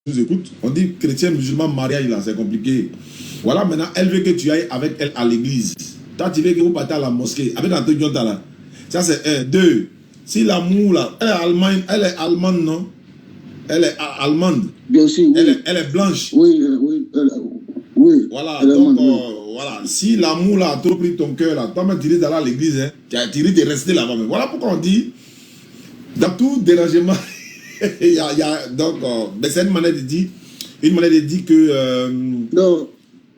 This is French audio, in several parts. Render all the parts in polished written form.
nous écoute, on dit chrétien, musulman, mariage, là, c'est compliqué. Voilà, maintenant, elle veut que tu ailles avec elle à l'église. Toi, tu veux que vous partez à la mosquée. Avec Antonio Dion, là. Ça, c'est un. Deux. Si l'amour, là, elle est allemande, non? Elle est allemande. Bien sûr, oui. Elle est blanche. Oui, oui. Voilà, donc, voilà. Si l'amour, là, a trop pris ton cœur, là, toi, tu risques d'aller à l'église, hein. Tu risques de rester là-bas. Voilà pourquoi on dit, dans tout dérangement, il y a donc, mais c'est une manière de dire que... non,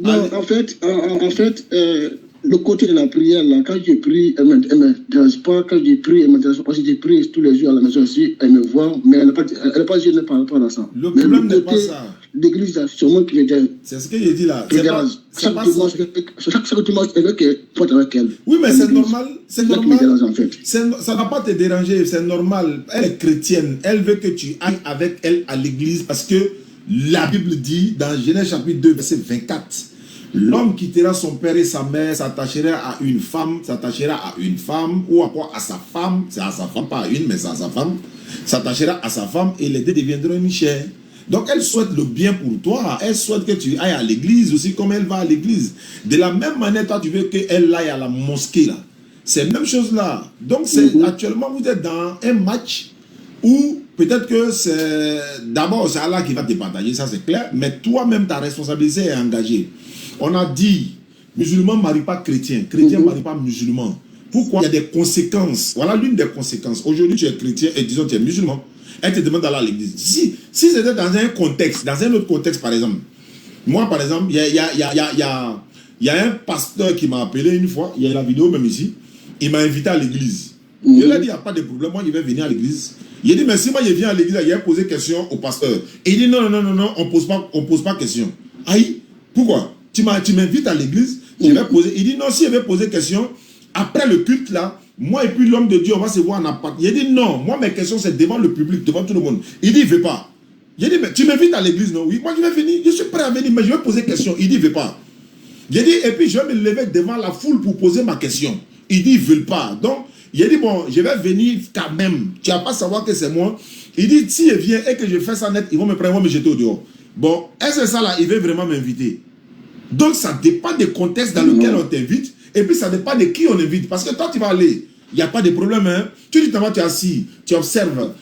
en fait, le côté de la prière, là, quand je prie, elle ne me dérange pas. Quand je prie, elle me dérange pas. Parce que je prie tous les jours à la maison aussi, elle me voit, mais elle n'est pas gênée par rapport à ça. Le problème n'est pas ça. L'église, là, c'est moi qui me dérange. C'est ce que j'ai dit là. Chaque dimanche, elle veut que porte avec elle. Oui, mais c'est normal. C'est normal. Dérange, en fait. Ça ne va pas te déranger, c'est normal. Elle est chrétienne. Elle veut que tu ailles avec elle à l'église parce que la Bible dit dans Genèse chapitre 2, verset 24, l'homme quittera son père et sa mère, s'attachera à une femme, ou à quoi? À sa femme, c'est à sa femme, pas à une, mais c'est à sa femme, s'attachera à sa femme et les deux deviendront une chair. Donc elle souhaite le bien pour toi, elle souhaite que tu ailles à l'église aussi comme elle va à l'église. De la même manière, toi tu veux qu'elle aille à la mosquée là. C'est la même chose là. Donc actuellement vous êtes dans un match où peut-être que c'est d'abord c'est Allah qui va te partager, ça c'est clair, mais toi-même ta responsabilité est engagée. On a dit, musulman ne marie pas chrétien, chrétien ne marie pas musulman. Pourquoi? Il y a des conséquences. Voilà l'une des conséquences. Aujourd'hui tu es chrétien et disons tu es musulman. Elle te demande d'aller à l'église. Si c'était dans un contexte, dans un autre contexte par exemple, moi par exemple, il y a un pasteur qui m'a appelé une fois, il y a la vidéo même ici, il m'a invité à l'église. Je lui ai dit, il n'y a pas de problème, moi je vais venir à l'église. Il a dit, mais si moi je viens à l'église, il a posé question au pasteur. Et il dit, non, on ne pose pas question. Aïe, pourquoi? Tu m'invites à l'église, je vais poser. Il dit, non, si je vais poser question, après le culte là, moi et puis l'homme de Dieu, on va se voir en appart. Il a dit, non, moi mes questions c'est devant le public, devant tout le monde. Il dit, il ne veut pas. Il a dit, mais tu m'invites à l'église, non? Oui, moi je vais venir, je suis prêt à venir, mais je vais poser question. Il dit, il ne veut pas. Il a dit, et puis je vais me lever devant la foule pour poser ma question. Il dit, ils ne veulent pas. Donc, il a dit, bon, je vais venir quand même. Tu vas pas savoir que c'est moi. Il dit, si je viens et que je fais ça net, ils vont me prendre, ils vont me jeter au dehors. Bon, est-ce que ça là, il veut vraiment m'inviter? Donc, ça dépend du contexte dans lequel on t'invite. Et puis, ça dépend de qui on invite. Parce que toi, tu vas aller. Il n'y a pas de problème. Hein? Tu dis, tu es assis. Tu observes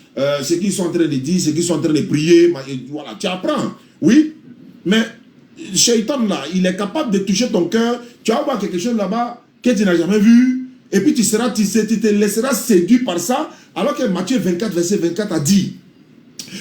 ce qu'ils sont en train de dire, ce qu'ils sont en train de prier. Voilà, tu apprends. Oui. Mais, Shaitan là, il est capable de toucher ton cœur. Tu vas voir quelque chose là-bas que tu n'as jamais vu. Et puis tu te laisseras séduit par ça. Alors que Matthieu 24, verset 24 a dit,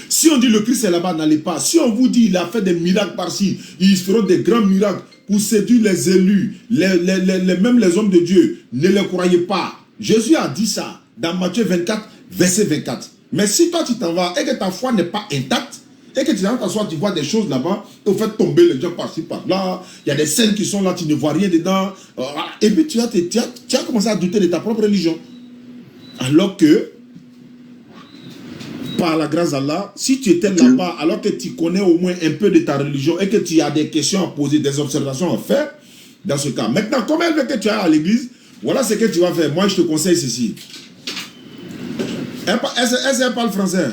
si on dit le Christ est là-bas, n'allez pas. Si on vous dit il a fait des miracles par-ci, ils feront des grands miracles pour séduire les élus, même les hommes de Dieu, ne les croyez pas. Jésus a dit ça dans Matthieu 24, verset 24. Mais si toi tu t'en vas et que ta foi n'est pas intacte, et que tu t'assois, tu vois des choses là-bas, au fait tomber les gens par-ci, par-là, il y a des scènes qui sont là, tu ne vois rien dedans, et puis tu as commencé à douter de ta propre religion. Alors que, par la grâce d'Allah, si tu étais là-bas, alors que tu connais au moins un peu de ta religion, et que tu as des questions à poser, des observations à faire, dans ce cas. Maintenant, comme elle veut que tu ailles à l'église, voilà ce que tu vas faire. Moi, je te conseille ceci. Est-ce qu'elle parle français?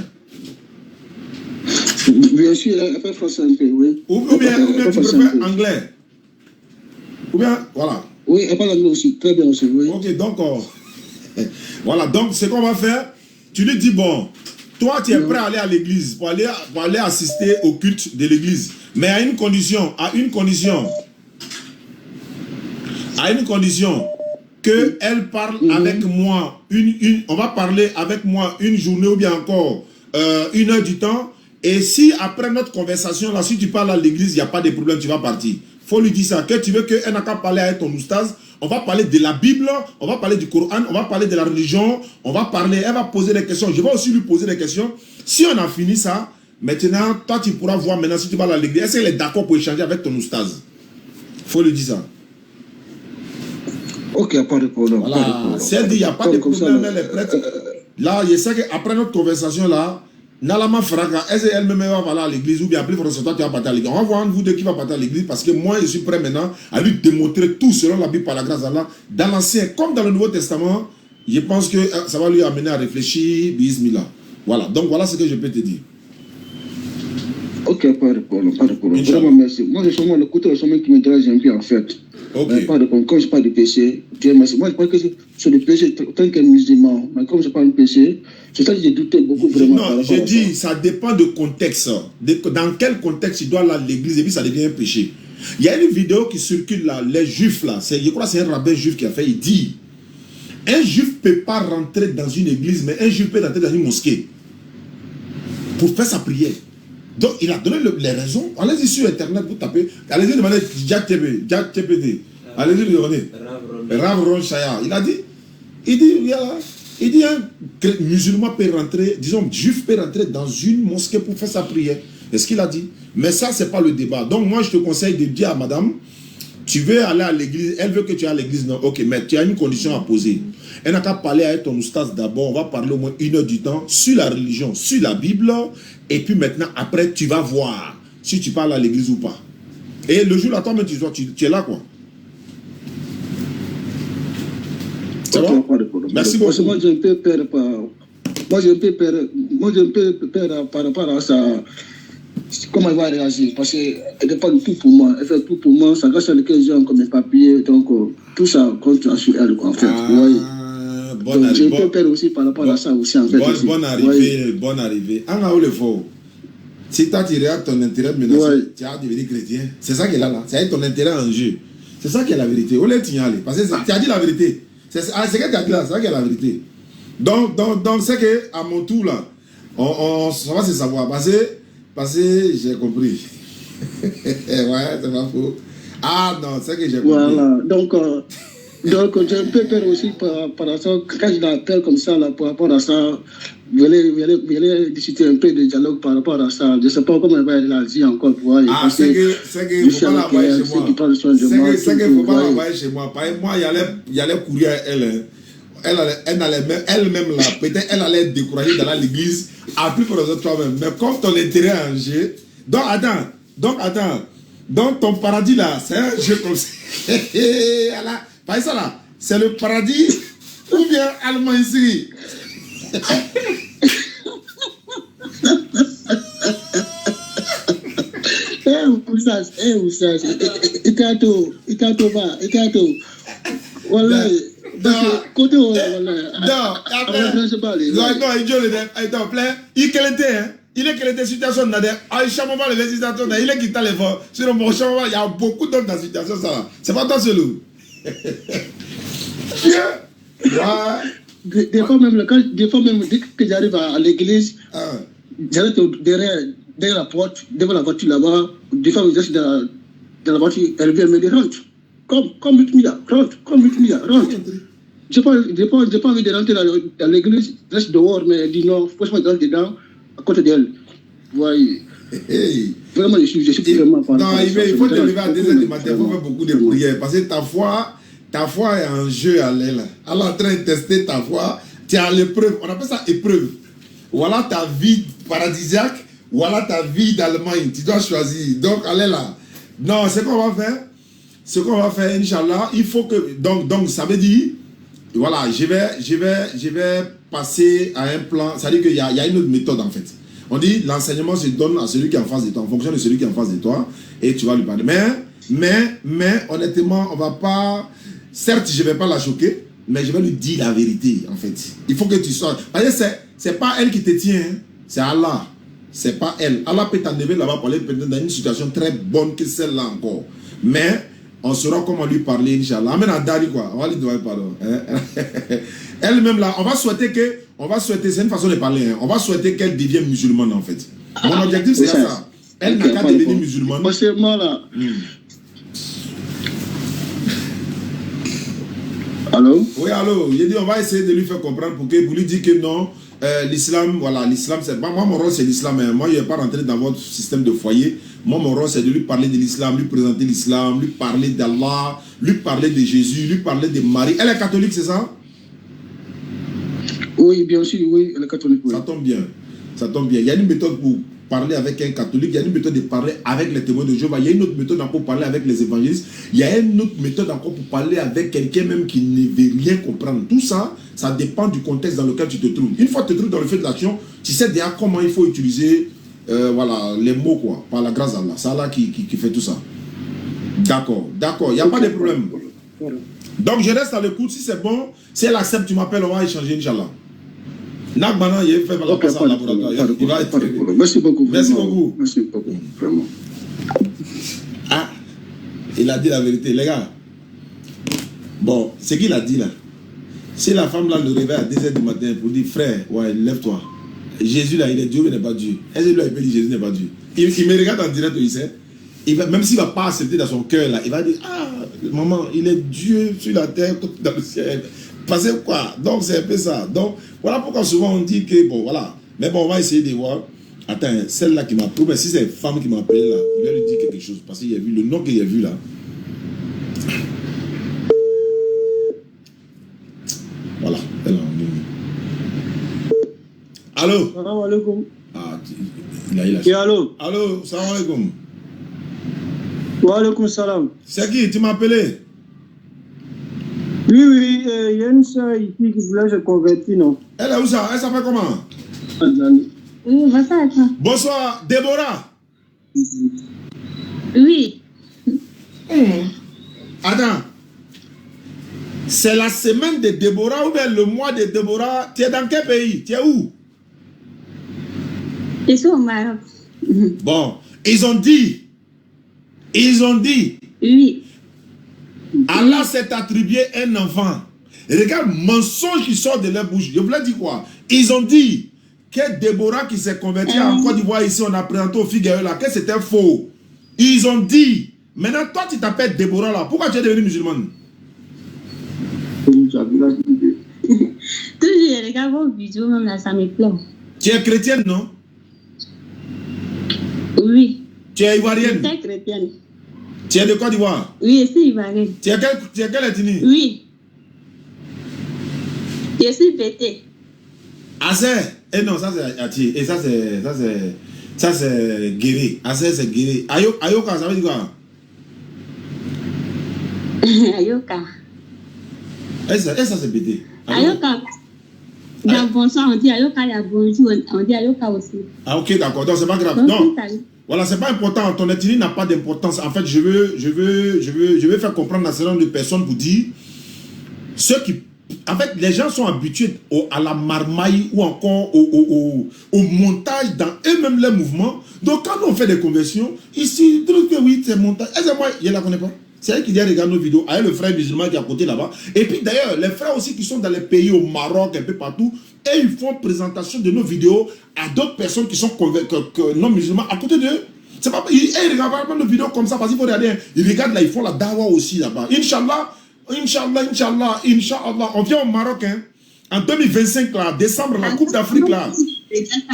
Bien sûr, elle fait français un peu, oui. Ou bien tu préfères anglais? Ou bien, voilà. Oui, elle parle anglais aussi, très bien aussi, oui. Ok, donc, voilà, donc ce qu'on va faire, tu lui dis, bon, toi tu es prêt à aller à l'église, pour aller assister au culte de l'église, mais à une condition, qu'elle parle avec moi, on va parler avec moi une journée ou bien encore 1 heure du temps. Et si après notre conversation, là, si tu parles à l'église, il n'y a pas de problème, tu vas partir. Il faut lui dire ça. Que tu veux qu'elle n'a qu'à parler avec ton oustaz, on va parler de la Bible, on va parler du Coran, on va parler de la religion, on va parler, elle va poser des questions. Je vais aussi lui poser des questions. Si on a fini ça, maintenant, toi, tu pourras voir maintenant si tu vas à l'église. Est-ce qu'elle est d'accord pour échanger avec ton oustaz? Il faut lui dire ça. Ok, pas de problème. Voilà. Si elle dit il n'y a pas de problème, elle est prête. Là, je sais qu'après notre conversation, là, Nalama Fraka, est-ce qu'elle-même va aller à l'église ou bien plus forcément toi tu vas partir à l'église? On va voir vous deux qui va partir à l'église parce que moi je suis prêt maintenant à lui démontrer tout selon la Bible par la grâce d'Allah. Dans l'Ancien comme dans le Nouveau Testament, je pense que ça va lui amener à réfléchir, bismillah. Voilà, donc voilà ce que je peux te dire. Ok, pas de problème, pas de problème. Vraiment, merci. Moi, c'est seulement le côté de sommet qui m'intéresse un peu, en fait. Ok. Pas de problème. Comme je parle de péché, Dieu merci. Moi, je pense que c'est le péché, tant qu'un musulman. Mais comme je parle de péché, c'est ça que j'ai douté beaucoup vraiment. Non, j'ai dit, ça dépend de contexte. Dans quel contexte il doit aller à l'église et puis ça devient un péché. Il y a une vidéo qui circule là, les juifs là, je crois que c'est un rabbin juif qui a fait, il dit, un juif ne peut pas rentrer dans une église, mais un juif peut rentrer dans une mosquée pour faire sa prière. Donc il a donné les raisons. Allez-y sur internet, vous tapez, allez-y demander Jack TPD, allez-y demander Rav Ron Shaya. Il dit un musulman peut rentrer, disons juif peut rentrer dans une mosquée pour faire sa prière. C'est ce qu'il a dit. Mais ça, ce n'est pas le débat. Donc moi, je te conseille de dire à madame, tu veux aller à l'église, elle veut que tu ailles à l'église, non, ok, mais tu as une condition à poser. Elle n'a qu'à parler avec ton oustaz d'abord, on va parler au moins 1 heure du temps sur la religion, sur la Bible, et puis maintenant, après, tu vas voir si tu parles à l'église ou pas. Et le jour là, toi, tu es là, quoi. C'est bon? Merci beaucoup. Moi, j'ai un peu peur par rapport à ça. Comment elle va réagir? Parce qu'elle dépend de tout pour moi. Elle fait tout pour moi. Ça reste avec les gens comme les papiers. Donc, tout ça compte sur elle, quoi, en fait. J'ai un peu peur aussi par rapport à ça aussi, en fait. Bonne arrivée. En haut, le faux. Si tu as tiré à ton intérêt menacé, tu as devenu chrétien. C'est ça qu'elle a là. C'est ton intérêt en jeu. C'est ça qui est la vérité. On est signalé. Parce que tu as dit la vérité. C'est ce que tu as dit là. C'est ça qui est la vérité. Donc c'est qu'à mon tour là, ça va se savoir. Parce que j'ai compris. Ouais, c'est pas faux. Ah non, c'est que j'ai compris. Voilà. Donc j'ai un peu peur aussi par rapport à ça. Quand je l'appelle comme ça, là, par rapport à ça, je vais discuter un peu de dialogue par rapport à ça. Je ne sais pas comment elle va réagir encore. Ah, c'est que il ne faut pas l'envoyer chez moi. C'est qu'il ne faut pas l'envoyer chez moi. Par exemple, moi, il y allait courir à elle. Elle-même là, peut-être elle allait être découragée d'aller à l'église, à plus pour les autres toi-même. Mais comme ton intérêt est en jeu, donc attends, donc ton paradis là, c'est un jeu comme ça. Pas ça là, c'est le paradis ou bien allemand ici. Voilà. Côté non, il est quelle situation là, il est quitté les voix. Sinon, bon, il y a beaucoup d'autres dans la situation ça. C'est pas toi seul. Des fois même dès que j'arrive à l'église, j'arrête derrière la porte, devant la voiture là-bas. Des fois, je suis dans la voiture, elle vient me dire rentre. Comme 8 milliards, rentre. J'ai pas envie de rentrer dans l'église, je reste dehors, mais elle dit non, franchement, je rentre dedans, à côté d'elle. Vous voyez. Vraiment, je suis vraiment pas. Non, il faut te lever à 2 h du matin, il faut faire beaucoup de prières, parce que ta foi est en jeu à l'aile. Elle est en train de tester ta foi, tu es à l'épreuve, on appelle ça épreuve. Voilà ta vie paradisiaque, voilà ta vie d'Allemagne, tu dois choisir. Donc, allez là. Non, c'est qu'on va faire. Ce qu'on va faire, Inch'Allah, il faut que... Donc, ça veut dire... Voilà, je vais passer à un plan... Ça veut dire qu'il y a une autre méthode, en fait. On dit, l'enseignement se donne à celui qui est en face de toi, en fonction de celui qui est en face de toi, et tu vas lui parler. Mais honnêtement, on va pas... Certes, je ne vais pas la choquer, mais je vais lui dire la vérité, en fait. Il faut que tu sois... Parce que c'est pas elle qui te tient, hein. C'est Allah. C'est pas elle. Allah peut t'enlever là-bas pour aller dans une situation très bonne que celle-là encore. Mais... on saura comment lui parler, Inch'Allah. Amen à Dari, quoi. On va lui demander pardon. Elle-même, là, on va souhaiter, c'est une façon de parler, hein. On va souhaiter qu'elle devienne musulmane, en fait. Mon objectif, c'est ça. Elle n'a qu'à devenir musulmane. Moi, c'est moi, là. Allô? Oui, allô. J'ai dit, on va essayer de lui faire comprendre pour lui dire que non, l'islam, voilà, l'islam, c'est pas... Moi, mon rôle, c'est l'islam. Hein. Moi, je ne vais pas rentrer dans votre système de foyer. Moi, mon rôle, c'est de lui parler de l'islam, lui présenter l'islam, lui parler d'Allah, lui parler de Jésus, lui parler de Marie. Elle est catholique, c'est ça? Oui, bien sûr, oui, elle est catholique. Oui. Ça tombe bien. Ça tombe bien. Il y a une méthode pour parler avec un catholique, il y a une méthode de parler avec les témoins de Jéhovah, il y a une autre méthode encore pour parler avec les évangélistes, il y a une autre méthode encore pour parler avec quelqu'un même qui ne veut rien comprendre. Tout ça, ça dépend du contexte dans lequel tu te trouves. Une fois que tu te trouves dans le fait de l'action, tu sais déjà comment il faut utiliser voilà, les mots, quoi. Par la grâce d'Allah. C'est Allah qui fait tout ça. D'accord, d'accord. Il n'y a pas de problème. Donc, je reste à l'écoute. Si c'est bon, si elle accepte, tu m'appelles, on va échanger, Inch'Allah. Nagmana, il fait la passe en laboratoire. Merci beaucoup. Merci beaucoup. Merci beaucoup, vraiment. Ah, il a dit la vérité, les gars. Bon, ce qu'il a dit là, si la femme là le réveille à 2h du matin pour dire frère, ouais, lève-toi. Jésus là, il est Dieu, mais n'est pas Dieu. Est-ce que lui, il peut dire Jésus n'est pas Dieu? Il me regarde en direct, il sait. Même s'il ne va pas accepter dans son cœur là, il va dire ah, maman, il est Dieu sur la terre, dans le ciel. Parce que quoi? Donc c'est un peu ça. Donc voilà pourquoi souvent on dit que bon, voilà. Mais bon, on va essayer de voir. Attends, celle-là qui m'a appelé, mais si c'est une femme qui m'a appelé là, il va lui dire quelque chose. Parce qu'il a vu le nom qu'il a vu là. Voilà. Allô? Salam alaikum. Ah, il a allô? Allô, salam alaikum. Wa alaikum salam. C'est qui? Tu m'as appelé? Oui, il y a une soeur ici qui voulait se convertir, non? Elle est où ça? Elle s'appelle comment? Oui, bonsoir. Bonsoir, Déborah. Oui. Attends. C'est la semaine de Déborah ou bien le mois de Déborah? Tu es dans quel pays? Tu es où? Je suis au Maroc. Bon, ils ont dit. Oui. Allah s'est attribué un enfant. Et regarde, mensonge qui sort de leur bouche. Je voulais dire quoi? Ils ont dit que Déborah qui s'est convertie en Côte d'Ivoire, ici, on a présenté au Figueroa là, que c'était faux. Ils ont dit. Maintenant, toi, tu t'appelles Déborah là. Pourquoi tu es devenue musulmane? Toujours, je regarde vos vidéos, même là, ça me plaît. Tu es chrétienne, non? Oui. Tu es ivoirienne? Je suis chrétienne. Tu es de Côte d'Ivoire? Oui, je suis ivoirienne. Tu es quelle ethnie? Oui. Je suis pété. Assez. Et non, ça c'est Ati. Et ça c'est guéri. Assez c'est guéri. Ayoka, ça veut dire quoi? Ayoka. Et ça c'est pété. Ayoka. Dans bonsoir, on dit Ayoka, il y a bonjour, on dit Ayoka aussi. Ah ok, d'accord. Donc c'est pas grave. Donc, Non. Voilà, c'est pas important. Ton ethnie n'a pas d'importance. En fait, je veux faire comprendre à un certain nombre de personnes pour dire ceux qui. En fait, les gens sont habitués à la marmaille ou encore au montage dans eux-mêmes les mouvements. Donc, quand on fait des conversions, ici, que oui, c'est montage. Et moi, je ne la connais pas. C'est elle qui dit regarde nos vidéos. Avec le frère musulman qui est à côté là-bas. Et puis d'ailleurs, les frères aussi qui sont dans les pays, au Maroc, un peu partout, et ils font présentation de nos vidéos à d'autres personnes qui sont non musulmans à côté d'eux. C'est pas. Ils regardent pas nos vidéos comme ça parce qu'il faut regarder. Ils regardent là, ils font la dawa aussi là-bas. Inch'Allah. On vient au Maroc, hein, en 2025, là, décembre, la Coupe d'Afrique, là.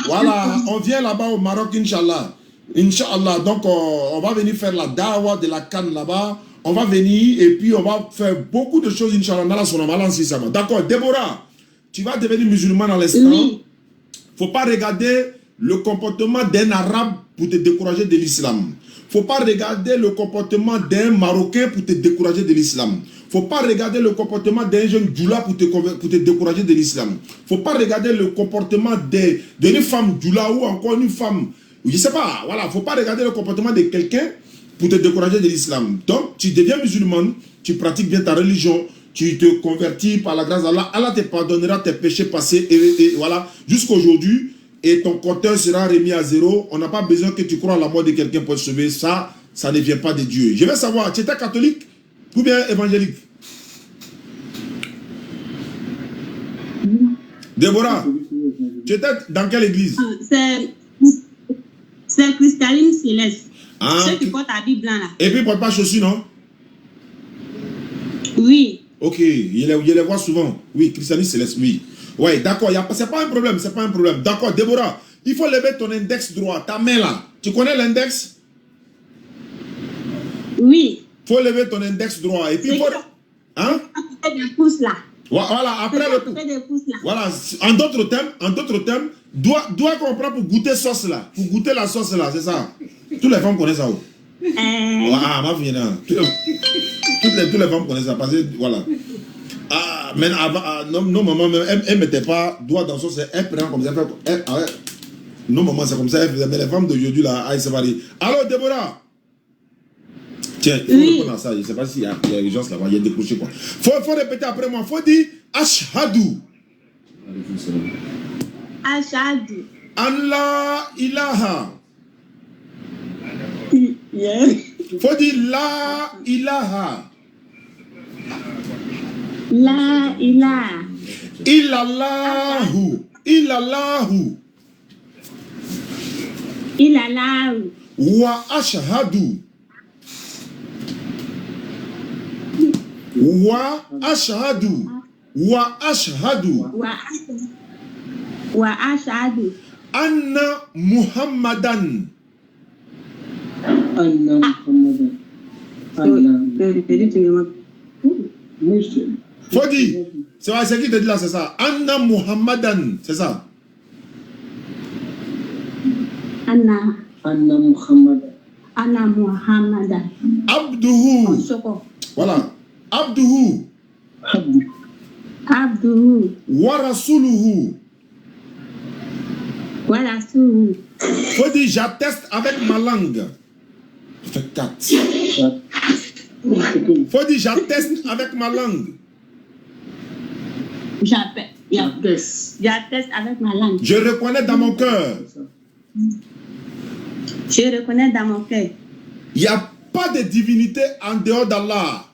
Voilà, on vient là-bas au Maroc, Inch'Allah. Inch'Allah, donc on va venir faire la dawa de la canne là-bas. On va venir et puis on va faire beaucoup de choses, Inch'Allah. D'accord, Déborah, tu vas devenir musulman à l'instant. Oui. Faut pas regarder le comportement d'un arabe pour te décourager de l'islam. Faut pas regarder le comportement d'un Marocain pour te décourager de l'islam. Faut pas regarder le comportement d'un jeune djoula pour te décourager de l'islam. Faut pas regarder le comportement d'une femme djoula ou encore une femme, je sais pas, voilà. Faut pas regarder le comportement de quelqu'un pour te décourager de l'islam. Donc, tu deviens musulman, tu pratiques bien ta religion, tu te convertis par la grâce d'Allah. Allah te pardonnera tes péchés passés et voilà, jusqu'aujourd'hui. Et ton compteur sera remis à zéro. On n'a pas besoin que tu crois à la mort de quelqu'un pour te sauver. Ça ne vient pas de Dieu. Je vais savoir, tu étais catholique ou bien évangélique? Déborah, tu étais dans quelle église? C'est Cristalline Céleste. Ah, Ceux qui portent habit blanc là. et puis il ne porte pas chaussures, non? Oui. Ok, il les voit souvent. Oui, Cristalline Céleste, oui. Ouais, d'accord, c'est pas un problème, c'est pas un problème. D'accord, Déborah, il faut lever ton index droit, ta main là. Tu connais l'index? Oui. Il faut lever ton index droit. Et puis il faut. Hein? Après des pouces là. Voilà, après le pouce. Des pouces là. Voilà, en d'autres termes, doigt qu'on prend pour goûter sauce là. Pour goûter la sauce là, c'est ça. Toutes les femmes connaissent ça. Ah, ma fille, toutes les femmes connaissent ça. Parce que, voilà. Ah, mais avant, nos mamans, elles ne mettaient pas doigt dans sauce, elles prenaient comme ça. Non, maman, c'est comme ça. Mais les femmes d'aujourd'hui, là, elles se varient. Alors, Déborah. Tiens, il faut répondre à ça. Je ne sais pas s'il y a des gens là-bas. Il y a décroché quoi. Faut répéter après moi. Faut dire Ashhadu. Ashhadu. Allah ilaha. Faut dire la ilaha. La ilaha. Illallahu. Illallahu. Illallahu. Wa ashhadu. Wa ashhadu. Wa ashhadu. Wa ashhadu. Anna Muhammadan. Anna Muhammadan. Faut dire. C'est qui te dit là, c'est ça. Anna Muhammadan. C'est ça. Anna Muhammadan. Anna Muhammadan. Abduhu. Voilà. Abduhu. Abduhu. Wa rasuluhu. Voilà tout. Faut dire j'atteste avec ma langue. Ça fait 4. Faut dire j'atteste avec ma langue. J'atteste avec ma langue. Je reconnais dans mon cœur. Je reconnais dans mon cœur. Il n'y a pas de divinité en dehors d'Allah.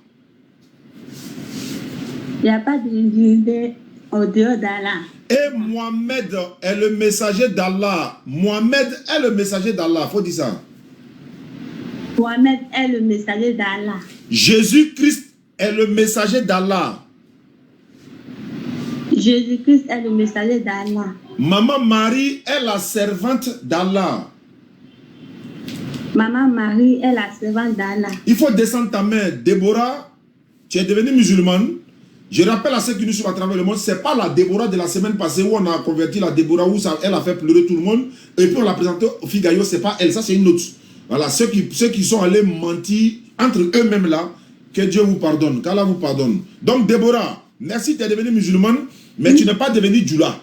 Il n'y a pas de divinité en dehors d'Allah. Et Mohamed est le messager d'Allah. Mohamed est le messager d'Allah. Faut dire ça. Mohamed est le messager d'Allah. Jésus-Christ est le messager d'Allah. Jésus-Christ est le messager d'Allah. Maman Marie est la servante d'Allah. Maman Marie est la servante d'Allah. Il faut descendre ta main. Déborah, tu es devenue musulmane. Je rappelle à ceux qui nous suivent à travers le monde, ce n'est pas la Déborah de la semaine passée où on a converti la Déborah, où ça, elle a fait pleurer tout le monde. Et puis on l'a présentée au Figayo, ce n'est pas elle, ça c'est une autre. Voilà, ceux qui sont allés mentir entre eux-mêmes là, que Dieu vous pardonne, qu'Allah vous pardonne. Donc Déborah, merci, tu es devenue musulmane, mais tu n'es pas devenue Djoula.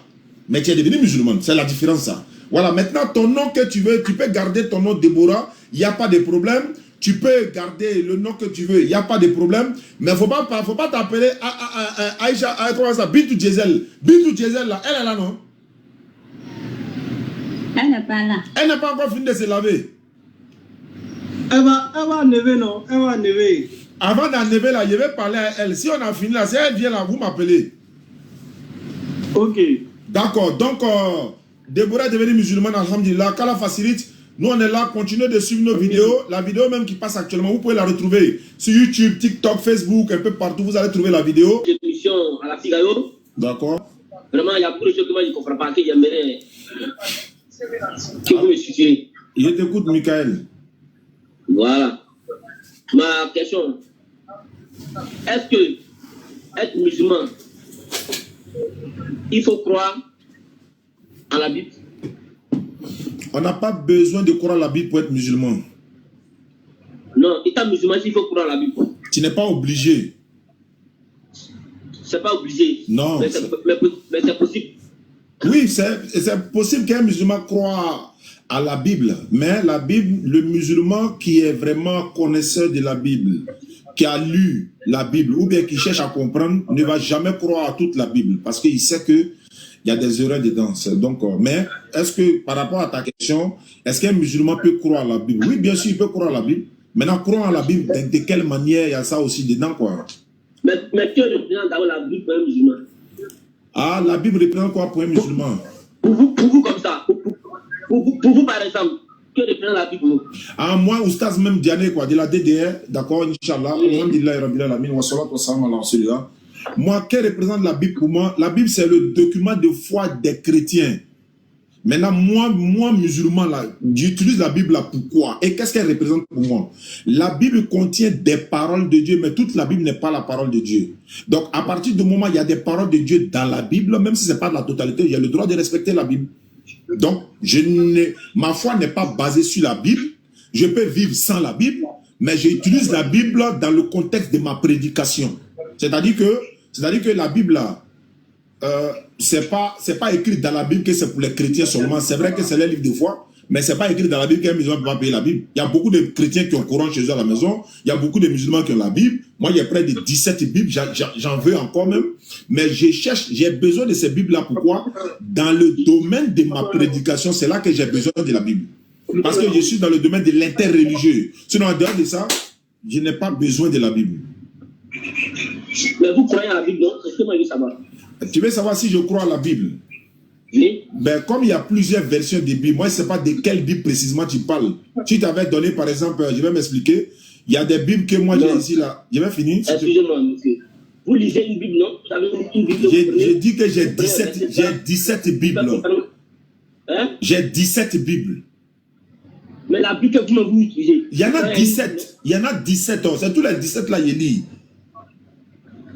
Mais tu es devenue musulmane, c'est la différence ça. Voilà, maintenant ton nom que tu veux, tu peux garder ton nom Déborah, il n'y a pas de problème. Tu peux garder le nom que tu veux, il n'y a pas de problème. Mais il ne faut pas t'appeler Aïcha, comment ça, Bintou Djezel. Bintou Djezel là, elle est là non? Elle n'est pas là. Elle n'a pas encore fini de se laver. Elle va enlever, non? Elle va enlever. Avant d'enlever là, je vais parler à elle. Si on a fini là, si elle vient là, vous m'appelez. Ok. D'accord, donc Déborah est devenue musulmane, alhamdulillah, qu'Allah facilite. Nous, on est là, continuez de suivre nos vidéos. La vidéo même qui passe actuellement, vous pouvez la retrouver sur YouTube, TikTok, Facebook, un peu partout. Vous allez trouver la vidéo. Émission à la Figaro. D'accord. Vraiment, il y a beaucoup de choses que moi je ne comprends pas, que j'aimerais que vous me suiviez. Je t'écoute, Michael. Voilà. Ma question, est-ce que être musulman, il faut croire en la Bible? On n'a pas besoin de croire la Bible pour être musulman. Non, étant musulman, il faut croire la Bible. Tu n'es pas obligé. C'est pas obligé. Non. Mais c'est possible. Oui, c'est possible qu'un musulman croit à la Bible. Mais la Bible, le musulman qui est vraiment connaisseur de la Bible, qui a lu la Bible, ou bien qui cherche à comprendre, ne va jamais croire à toute la Bible. Parce qu'il sait que il y a des erreurs dedans. Donc, mais est-ce que, par rapport à ta question, est-ce qu'un musulman peut croire à la Bible? Oui, bien sûr, il peut croire à la Bible. Maintenant, croire à la Bible, de quelle manière il y a ça aussi dedans, quoi? Mais que représente d'abord la Bible pour un musulman? Ah, la Bible représente quoi pour un musulman? Pour vous comme ça. Pour vous, par exemple, que représente la Bible pour vous? Ah, moi, oustaz même Diané, quoi, de la DDR, d'accord, Inch'Allah, alhamdulillah, rabbil alamin, wa salatu wa salam ala rasulillah. Moi, que représente la Bible pour moi? La Bible, c'est le document de foi des chrétiens. Maintenant, moi musulman, j'utilise la Bible là, pourquoi? Et qu'est-ce qu'elle représente pour moi? La Bible contient des paroles de Dieu, mais toute la Bible n'est pas la parole de Dieu. Donc, à partir du moment où il y a des paroles de Dieu dans la Bible, même si ce n'est pas de la totalité, j'ai le droit de respecter la Bible. Donc, ma foi n'est pas basée sur la Bible. Je peux vivre sans la Bible, mais j'utilise la Bible dans le contexte de ma prédication. C'est-à-dire que la Bible, là, c'est pas écrit dans la Bible que c'est pour les chrétiens seulement. C'est vrai que c'est les livres de foi, mais c'est pas écrit dans la Bible qu'un musulman ne peut pas payer la Bible. Il y a beaucoup de chrétiens qui ont Coran chez eux à la maison. Il y a beaucoup de musulmans qui ont la Bible. Moi, il y a près de 17 Bibles. J'en veux encore même. Mais j'ai besoin de ces Bibles-là. Pourquoi? Dans le domaine de ma prédication, c'est là que j'ai besoin de la Bible. Parce que je suis dans le domaine de l'interreligieux. Sinon, en dehors de ça, je n'ai pas besoin de la Bible. Mais vous croyez à la Bible, non? Est-ce que moi, je veux savoir? Tu veux savoir si je crois à la Bible? Oui. Ben, comme il y a plusieurs versions de Bible, moi, je ne sais pas de quelle Bible précisément tu parles. Si tu t'avais donné, par exemple, je vais m'expliquer, il y a des Bibles que moi, j'ai ici, là. Je vais finir. Excusez-moi, monsieur. Vous lisez une Bible, non? Vous avez une Bible. J'ai dit que j'ai 17 Bibles. Hein? J'ai 17 Bibles. Mais la Bible que vous utilisez. Il y en a 17. Il y en a 17. C'est tous les 17 là, il lit.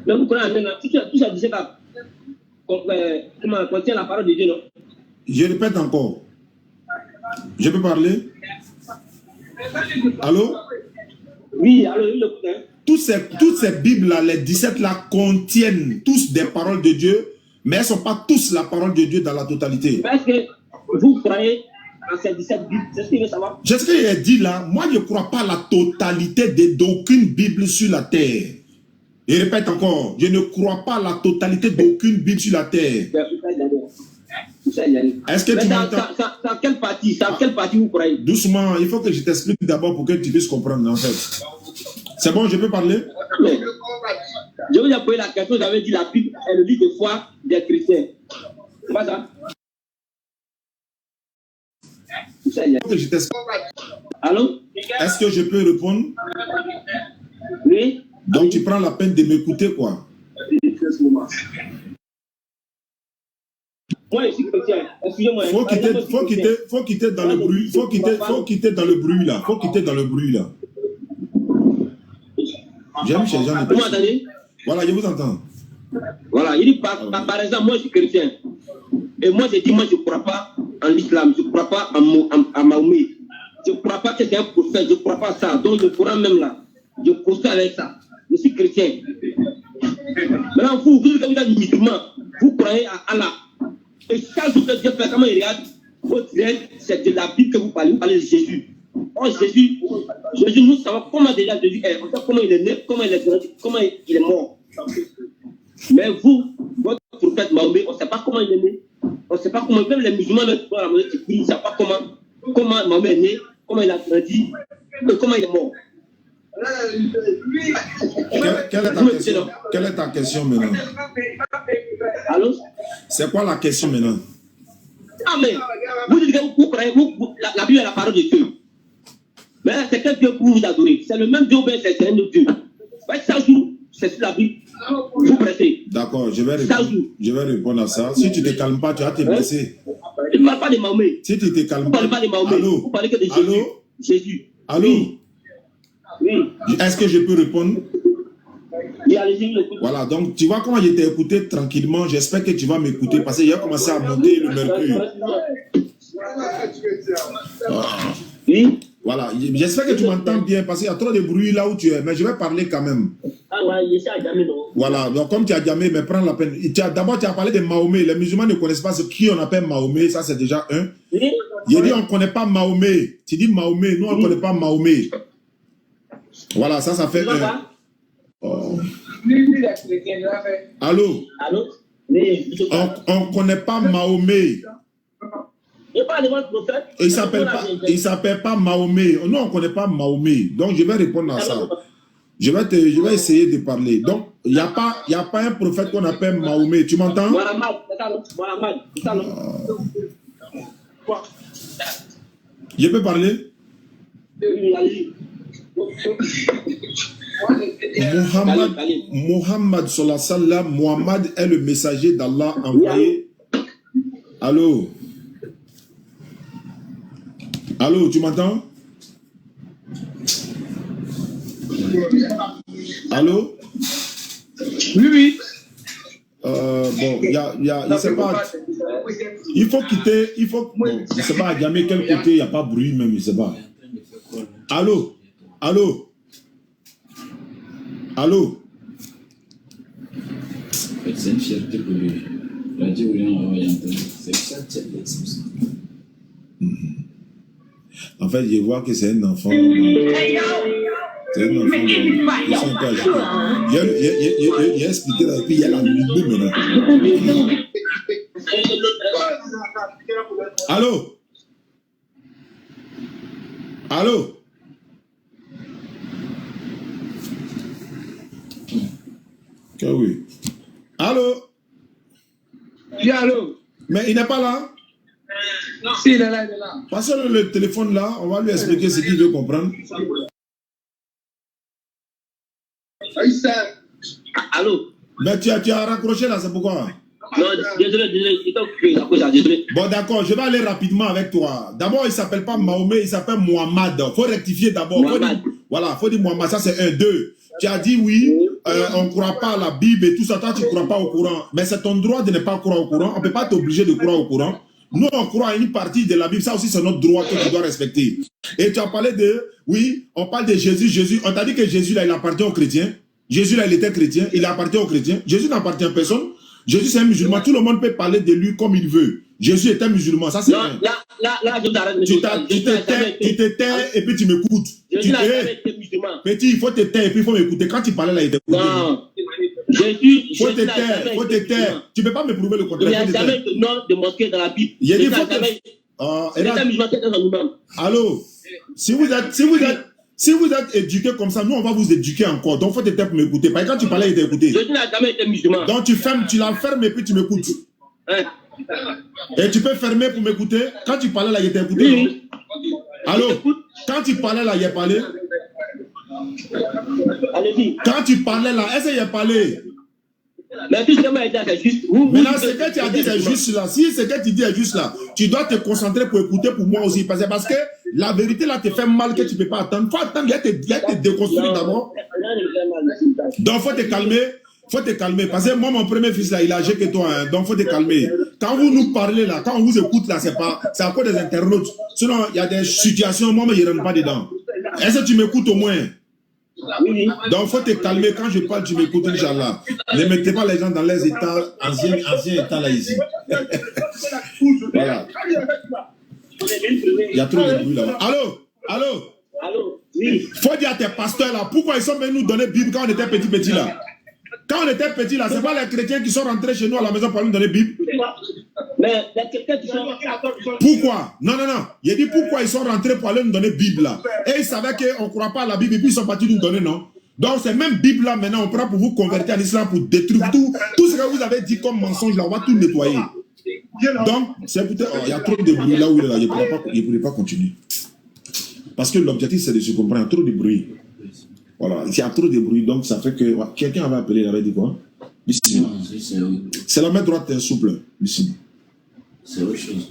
Mais vous connaissez maintenant, tout ça 17 là, contient la parole de Dieu, non? Je répète encore. Je peux parler? Allô? Oui, allô, il le hein? Toutes ces Bibles-là, les 17 là, contiennent tous des paroles de Dieu, mais elles ne sont pas tous la parole de Dieu dans la totalité. Parce que vous croyez en ces 17 Bibles, c'est ce que je veux savoir. C'est ce que j'ai dit là. Moi, je ne crois pas à la totalité d'aucune Bible sur la terre. Et répète encore, je ne crois pas à la totalité d'aucune Bible sur la terre. Est-ce que tu m'entends? C'est à quelle partie vous croyez? Doucement, il faut que je t'explique d'abord pour que tu puisses comprendre en fait. C'est bon, je peux parler? Mais, je vous ai posé la question, j'avais dit la Bible est le livre de foi des chrétiens. C'est pas ça? Il faut que je t'explique. Allô? Est-ce que je peux répondre? Oui. Donc tu prends la peine de m'écouter quoi? Moi je suis chrétien. Excusez-moi. Faut quitter dans le bruit. Faut quitter dans le bruit là. Faut quitter dans le bruit là. J'aime chez les gens. Vous m'entendez? Voilà, je vous entends. Voilà, il dit par exemple, moi je suis chrétien. Et moi je dis, moi je ne crois pas en l'islam, je ne crois pas à Mahomet. Je ne crois pas que c'est un prophète, je ne crois pas à ça. Donc le Coran même là, je procède avec ça. Je suis chrétien. Maintenant, vous êtes musulman, vous croyez à Allah. Et chaque jour que Dieu fait, comment il regarde, votre règle, c'est de la Bible que vous parlez de Jésus. Oh, Jésus, nous savons comment déjà Jésus est, on sait comment il est né, comment il est grandi, comment il est mort. Mais vous, votre prophète Mahomet, on ne sait pas comment il est né. On ne sait pas comment, même les musulmans, ils ne savent pas comment Mahomet est né, comment il a grandi, et comment il est mort. Quelle est ta question maintenant? Allô? C'est quoi la question maintenant? Ah mais, vous dites que vous croyez, la Bible est la parole de Dieu. Mais c'est quel Dieu que vous adorez? C'est le même Dieu, mais c'est un autre Dieu. Chaque jour, c'est sur la Bible. Vous prêtez. D'accord, je vais répondre à ça. Si tu ne te calmes pas, tu vas te blesser. Je ne parle pas de Mahomet. Si tu ne te calmes vous pas. Vous ne parlez pas de Mahomet. Allô? Vous parlez que de Jésus. Allô? Jésus. Allô? Oui. Est-ce que je peux répondre? Oui, allez-y, voilà, donc tu vois comment je t'ai écouté tranquillement. J'espère que tu vas m'écouter parce que j'ai commencé à monter le mercure. Oui. Voilà, j'espère que tu m'entends bien parce qu'il y a trop de bruit là où tu es, mais je vais parler quand même. Ah ouais, je suis à Djamé, non? Voilà, donc comme tu as Djamé, mais prends la peine. D'abord, tu as parlé de Mahomet. Les musulmans ne connaissent pas ce qu'on appelle Mahomet, ça c'est déjà un. Oui. J'ai dit on ne connaît pas Mahomet. Tu dis Mahomet, nous on ne connaît pas Mahomet. Voilà, ça fait un. Oh. Allô? Allô? Oui. On ne connaît pas Mahomet. Il parle de votre prophète. Il s'appelle pas Mahomet. Nous, on ne connaît pas Mahomet. Donc, je vais répondre à ça. Je vais essayer de parler. Donc, il n'y a pas un prophète qu'on appelle Mahomet. Tu m'entends? Je peux parler? Muhammad sallallahu alayhi wa sallam, Muhammad est le messager d'Allah envoyé. Allô? Allô, tu m'entends? Allô? Oui. Bon, je sais pas. Il faut quitter, bon, je sais pas, à jamais quel côté, il n'y a pas de bruit même, je sais pas. Allô? Allô? Allô? C'est une fierté pour lui. En fait, je vois que c'est un enfant. C'est un enfant. Ils sont pas agités. Il a expliqué là, et puis il y a la lumière maintenant. Allô? Allô? Que oui. Allô? Oui, allô? Mais il n'est pas là? Si, il est là, il est là. Passez le téléphone là, on va lui expliquer ce qu'il veut comprendre. Allô? Mais tu as raccroché là, c'est pourquoi? Non, désolé, il t'a occupé la cause, désolé. Bon, d'accord, je vais aller rapidement avec toi. D'abord, il ne s'appelle pas Mahomet, il s'appelle Mohamed. Il faut rectifier d'abord. Voilà, il faut dire Mohamed, ça c'est 1, 2. Tu as dit oui, on ne croit pas à la Bible et tout ça, toi tu ne crois pas au Coran. Mais c'est ton droit de ne pas croire au Coran. On ne peut pas t'obliger de croire au Coran. Nous, on croit à une partie de la Bible. Ça aussi, c'est notre droit que tu dois respecter. Et tu as parlé de, oui, on parle de Jésus. Jésus, on t'a dit que Jésus, là, il appartient aux chrétiens. Jésus, là, il était chrétien. Il appartient aux chrétiens. Jésus n'appartient à personne. Jésus, c'est un musulman. Tout le monde peut parler de lui comme il veut. Jésus est un musulman. Ça, c'est là, je t'arrête. Tu te tais et puis tu m'écoutes. Petit, il faut te taire et puis il faut m'écouter. Quand tu parlais là, il t'écoutait. Non. Jésus, faut te taire. Tu ne peux pas me prouver le contraire. Il n'y a jamais de nom de mosquée dans la Bible. Il a dit, faut te... Allô? Si vous êtes éduqué comme ça, nous, on va vous éduquer encore. Donc, il faut te taire pour m'écouter. Parce que quand tu parlais, il t'a écouté. Jésus n'a jamais été musulman. Donc, tu la fermes et puis tu m'écoutes. Hein? Et tu peux fermer pour m'écouter. Quand tu parlais là, il t'a écouté. Oui. Allô? Quand tu parlais là, il a parlé. Allez-y. Quand tu parlais là, est-ce qu'il a parlé? Mais tout ce que moi, c'est juste. Maintenant, ce que tu as dit est juste là. Si ce que tu dis est juste là, tu dois te concentrer pour écouter pour moi aussi. Parce que la vérité là te fait mal que tu ne peux pas attendre. Il faut attendre, il y a te déconstruire d'abord. Donc, il faut te calmer. Faut te calmer. Parce que moi, mon premier fils là, il a âgé que toi. Hein, donc, faut te calmer. Quand vous nous parlez là, quand on vous écoute là, c'est à cause des internautes. Sinon, il y a des situations, moi, mais je ne rentre pas dedans. Est-ce que tu m'écoutes au moins? Donc, il faut te calmer. Quand je parle, tu m'écoutes, Inch'Allah. Ne mettez pas les gens dans les états, anciens états là ici. Voilà. Il y a trop de bruit là-bas. Allô? Allô? Oui. Faut dire à tes pasteurs là, pourquoi ils sont venus nous donner Bible quand on était petit là? Quand on était petit là, c'est pas les chrétiens qui sont rentrés chez nous à la maison pour nous donner Bible. Mais les chrétiens qui sont... Pourquoi? Non. Il a dit pourquoi ils sont rentrés pour aller nous donner Bible là. Et ils savaient qu'on ne croit pas à la Bible et puis ils sont partis nous donner, non? Donc c'est même Bible là maintenant, on prend pour vous convertir en islam, pour détruire tout ce que vous avez dit comme mensonge là, on va tout nettoyer. Donc, c'est peut-être... il y a trop de bruit là où il ne pourrait pas continuer. Parce que l'objectif c'est de se comprendre, il y a trop de bruit. Voilà, il y a trop de bruit, donc ça fait que... Quelqu'un avait appelé, il avait dit quoi? C'est la main droite souple. C'est autre chose.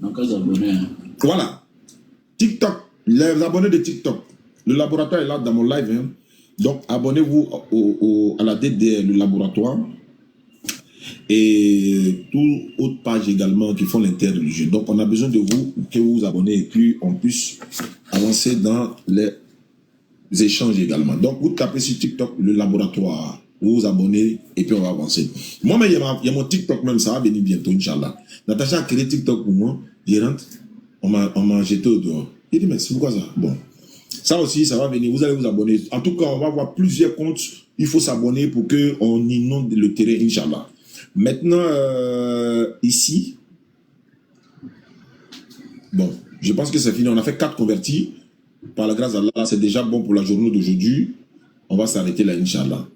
Donc, les abonnés. Voilà. TikTok, les abonnés de TikTok. Le laboratoire est là dans mon live. Hein. Donc, abonnez-vous à la DDR, le laboratoire. Et toute autre page également qui font l'interreligieux. Donc, on a besoin de vous, que vous vous abonnez et puis on puisse avancer dans les échanges également. Donc, vous tapez sur TikTok, le laboratoire. Vous vous abonnez et puis on va avancer. Moi, mais il y a mon TikTok même, ça va venir bientôt, Inch'Allah. Natacha a créé TikTok pour moi. Je rentre, on m'a jeté au dehors. Il dit, mais c'est pourquoi ça? Bon. Ça aussi, ça va venir. Vous allez vous abonner. En tout cas, on va avoir plusieurs comptes. Il faut s'abonner pour qu'on inonde le terrain, Inch'Allah. Maintenant, ici, bon, je pense que c'est fini. On a fait 4 convertis. Par la grâce d'Allah, c'est déjà bon pour la journée d'aujourd'hui. On va s'arrêter là, Inch'Allah.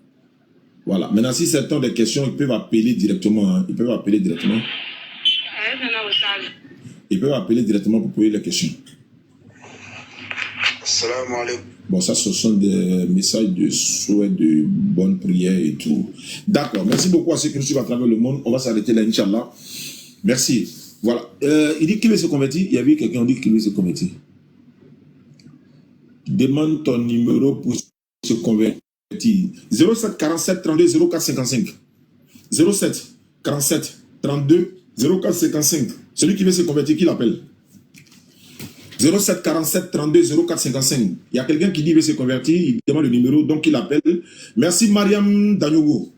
Voilà. Maintenant, si certains ont des questions, ils peuvent appeler directement. Hein. Ils peuvent appeler directement. Ils peuvent appeler directement pour poser les questions. Salam alaikum. Bon, ça, ce sont des messages de souhait, de bonne prière et tout. D'accord. Merci beaucoup à ceux qui nous suivent à travers le monde. On va s'arrêter là, Inch'Allah. Merci. Voilà. Il dit qu'il veut se convertir. Il y avait quelqu'un qui dit qu'il veut se convertir. Demande ton numéro pour se convertir. 07 47 32 04 55. 07 47 32 04 55. Celui qui veut se convertir, qui l'appelle? 07 47 32 04 55. Il y a quelqu'un qui dit qu'il veut se convertir, il demande le numéro, donc il appelle. Merci Mariam Danyogo.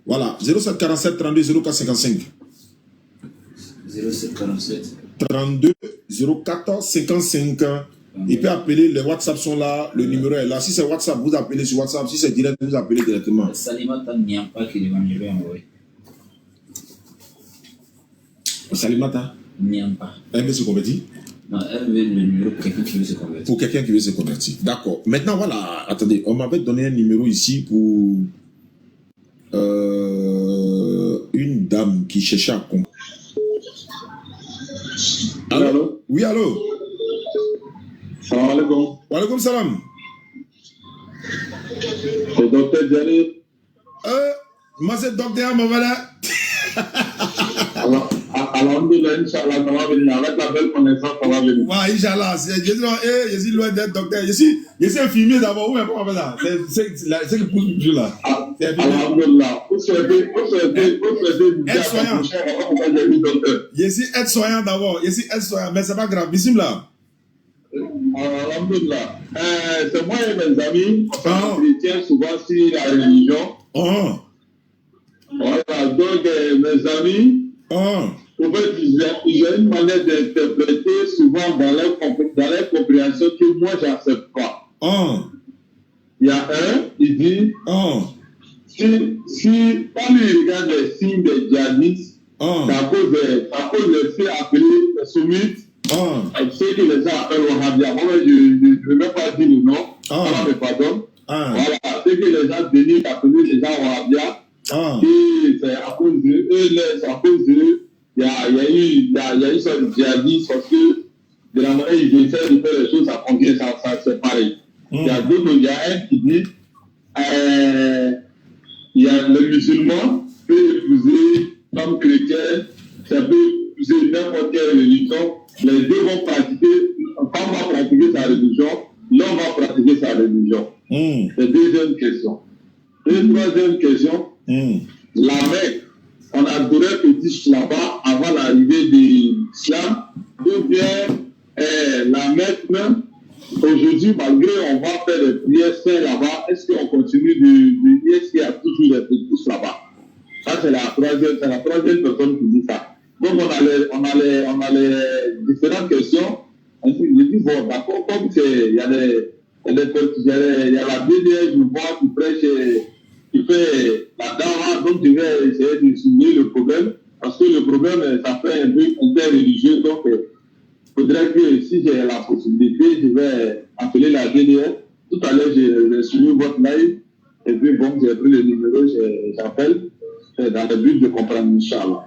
Voilà, 07 47 32 04 55. 0747 32 014 55. Il peut appeler, les WhatsApp sont là, le numéro est là. Si c'est WhatsApp, vous appelez sur WhatsApp. Si c'est direct, vous appelez directement. Salimata Niampa qui lui va envoyer. Salimata Niampa. Elle veut se convertir? Non, elle veut le numéro pour quelqu'un qui veut se convertir. Pour quelqu'un qui veut se convertir. D'accord. Maintenant, voilà. Attendez, on m'avait donné un numéro ici pour une dame qui cherchait à comprendre. Allô? Oui, allô? Salam alaikum. Wa alaikum salam. C'est docteur Diallo. Moi, c'est docteur Mavala. Alhamdulillah, Inch'Allah, ça va venir. Avec la belle connaissance, ça va venir. Ouais, Inch'Allah. Je suis loin d'être docteur. Je suis infirmier d'abord. Où est-ce qu'on va là? C'est qui pousse le jeu là. Alhamdulillah. Vous souhaitez aide-soignant. Je suis aide-soignant d'abord. Je suis aide-soignant, mais c'est pas grave. Bismillah. Alhamdulillah. C'est moi et mes amis, on chrétiens souvent sur la religion. Voilà, donc mes amis, en fait, ils ont une manière d'interpréter souvent dans leur compréhension que moi, je n'accepte pas. Il y a un, il dit, si on lui regarde les signes des djihadistes, c'est à cause de fait appelé soumites. C'est que les gens appellent Wahhabia. Moi, je ne vais pas dire le nom. Allah me pardonne. Voilà. C'est que les gens bénis appellent les gens Wahhabia. Et c'est à cause d'eux. C'est à cause d'eux. Il y a une sorte de djihadisme parce que de la manière ils essaient de faire les choses, ça convient, ça c'est pareil. Il y a d'autres, il y a un qui dit il y a le musulman peut épouser femme chrétienne, ça peut épouser n'importe quelle religion. Les deux vont pratiquer, femme va pratiquer sa religion, l'homme va pratiquer sa religion. C'est deuxième question. Et troisième question, la Mecque, on adorait petit là-bas avant l'arrivée de l'islam, ou bien la Mecque même, aujourd'hui, malgré on va faire des prières saintes là-bas, est-ce qu'on continue de dire est-ce qu'il y a toujours des petits là-bas? Ça, c'est la troisième personne qui dit ça. Donc, on a les différentes questions. Je dis, bon, d'accord, comme il y a la BDS, je vois qui prêche, qui fait la dawa, donc je vais essayer de souligner le problème, parce que le problème, ça fait un peu interreligieux, donc il faudrait que si j'ai la possibilité, je vais appeler la BDS. Tout à l'heure, j'ai suivi votre live, et puis bon, j'ai pris le numéro, j'appelle, dans le but de comprendre, Inch'Allah.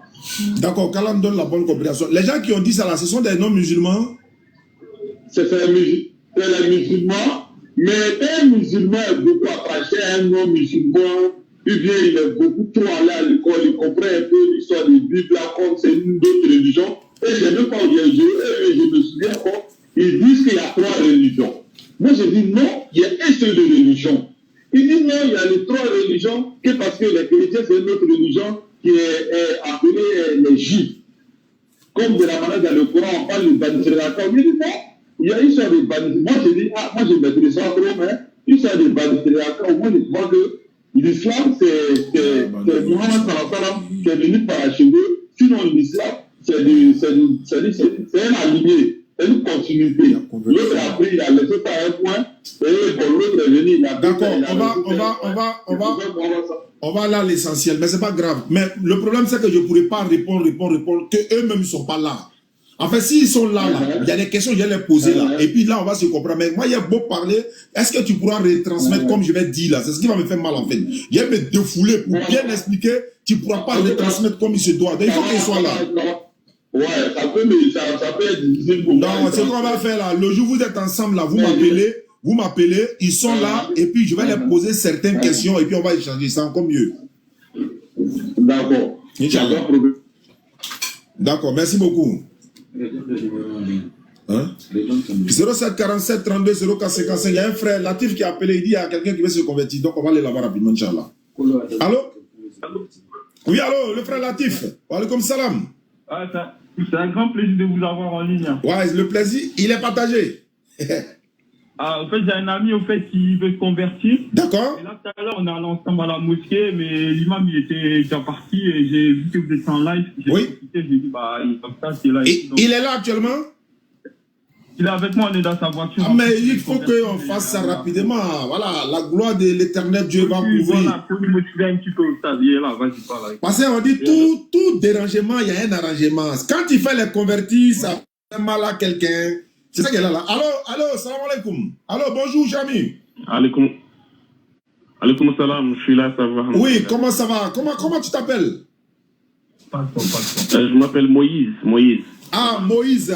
D'accord, qu'Allah donne la bonne compréhension. Les gens qui ont dit ça là, ce sont des non-musulmans? C'est les musulmans, mais un musulman est beaucoup attaché à un non-musulman, puis bien il est beaucoup trop allé à l'école, il comprend un peu l'histoire de Bible, comme c'est une autre religion. Et je ne pas je me souviens encore, ils disent qu'il y a 3 religions. Moi je dis non, il y a un seul de religion. Ils disent non, il y a les 3 religions, que parce que les chrétiens c'est une autre religion qui est appelée les juifs. Comme de la manière dans le Coran, on parle de bannissement. Il dit non, il y a une sorte de bannissement. Moi je dis, moi je maîtrise ça trop, mais une sorte de bannissement. Au moins je crois que l'islam c'est Mohammed sallam qui est venu par la cheveux. Sinon l'islam c'est un aligné. C'est une continuité. L'autre a pris, il a laissé ça à un point, et pour l'autre est venu, il a pris. D'accord, on va là à l'essentiel, mais c'est pas grave. Mais le problème, c'est que je ne pourrais pas répondre, que eux-mêmes ne sont pas là. En fait, s'ils sont là, il y a des questions, je vais les poser là. Et puis là, on va se comprendre. Mais moi, il y a beau parler, est-ce que tu pourras retransmettre comme je vais dire là? C'est ce qui va me faire mal en fait. Je vais me défouler pour bien expliquer, tu ne pourras pas retransmettre comme il se doit. Donc il faut qu'ils soient là. Ouais, ça peut être difficile pour moi. Non, c'est ce qu'on va faire là. Le jour où vous êtes ensemble là, vous m'appelez, ils sont là, et puis je vais les poser certaines questions, et puis on va échanger, c'est encore mieux. D'accord. D'accord, merci beaucoup. 07 47 32 04 55, il y a un frère Latif qui a appelé, il dit il y a quelqu'un qui veut se convertir, donc on va aller là-bas rapidement, Inch'Allah. Allô? Oui, allô, le frère Latif. Wa alaikum salam. C'est un grand plaisir de vous avoir en ligne. Ouais, le plaisir, il est partagé. En fait, j'ai un ami qui veut se convertir. D'accord. Et là, tout à l'heure, on est allé ensemble à la mosquée, mais l'imam, il était déjà parti et j'ai vu que vous étiez en live. Oui. J'ai dit, bah, il est comme ça, c'est là. Et il est là actuellement? Il est avec moi, on est dans sa voiture. Ah, mais il faut qu'on fasse ça rapidement. Voilà, la gloire de l'éternel Dieu va couvrir. Voilà, pour nous motiver un petit peu, ça, il est là, vas-y, parle. Parce qu'on dit tout dérangement, il y a un arrangement. Quand il fait les convertis, ça fait mal à quelqu'un. C'est ça qu'elle est là. Allô, salam alaikum. Allô, bonjour, Jami. Alaikum salam, je suis là, ça va. Oui, comment ça va? Comment tu t'appelles? Je m'appelle Moïse. Ah, Moïse,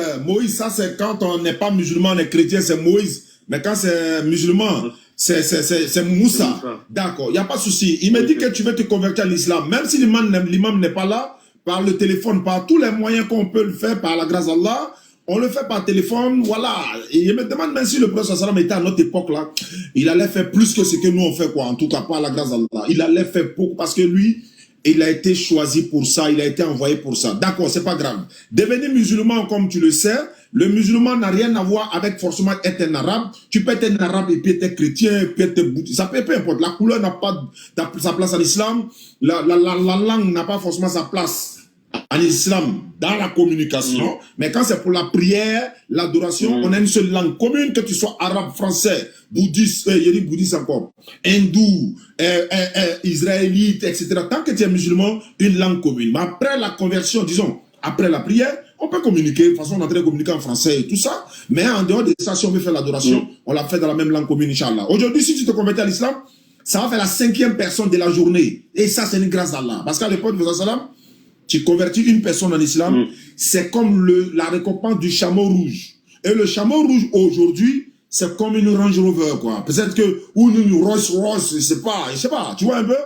ça c'est quand on n'est pas musulman, on est chrétien, c'est Moïse. Mais quand c'est musulman, c'est Moussa. D'accord, il n'y a pas de souci. Il me dit que tu veux te convertir à l'islam. Même si l'imam n'est pas là, par le téléphone, par tous les moyens qu'on peut le faire, par la grâce d'Allah, on le fait par téléphone, voilà. Et il me demande même si le prophète sallam était à notre époque là, il allait faire plus que ce que nous on fait, quoi. En tout cas, pas la grâce d'Allah. Il allait faire beaucoup parce que lui, il a été choisi pour ça, il a été envoyé pour ça. D'accord, c'est pas grave. Devenir musulman, comme tu le sais, le musulman n'a rien à voir avec forcément être un arabe. Tu peux être un arabe et puis être chrétien, et puis être bouddhiste. Ça peut, peu importe. La couleur n'a pas sa place en islam. La langue n'a pas forcément sa place en islam dans la communication. Mais quand c'est pour la prière, l'adoration, on a une seule langue commune, que tu sois arabe, français, bouddhiste, il y a des bouddhistes encore, hindou, israélite, etc. Tant que tu es musulman, une langue commune. Mais après la conversion, disons, après la prière, on peut communiquer. De toute façon, on est en train de communiquer en français et tout ça. Mais en dehors de ça, si on veut faire l'adoration, on l'a fait dans la même langue commune, Inch'Allah. Aujourd'hui, si tu te convertis à l'islam, ça va faire la 5e personne de la journée. Et ça, c'est une grâce d'Allah. Parce qu'à l'époque de Salam, tu convertis une personne en islam, c'est comme la récompense du chameau rouge. Et le chameau rouge, aujourd'hui, c'est comme une Range Rover, quoi. Peut-être que, ou une Rolls Royce, je sais pas, tu vois un peu.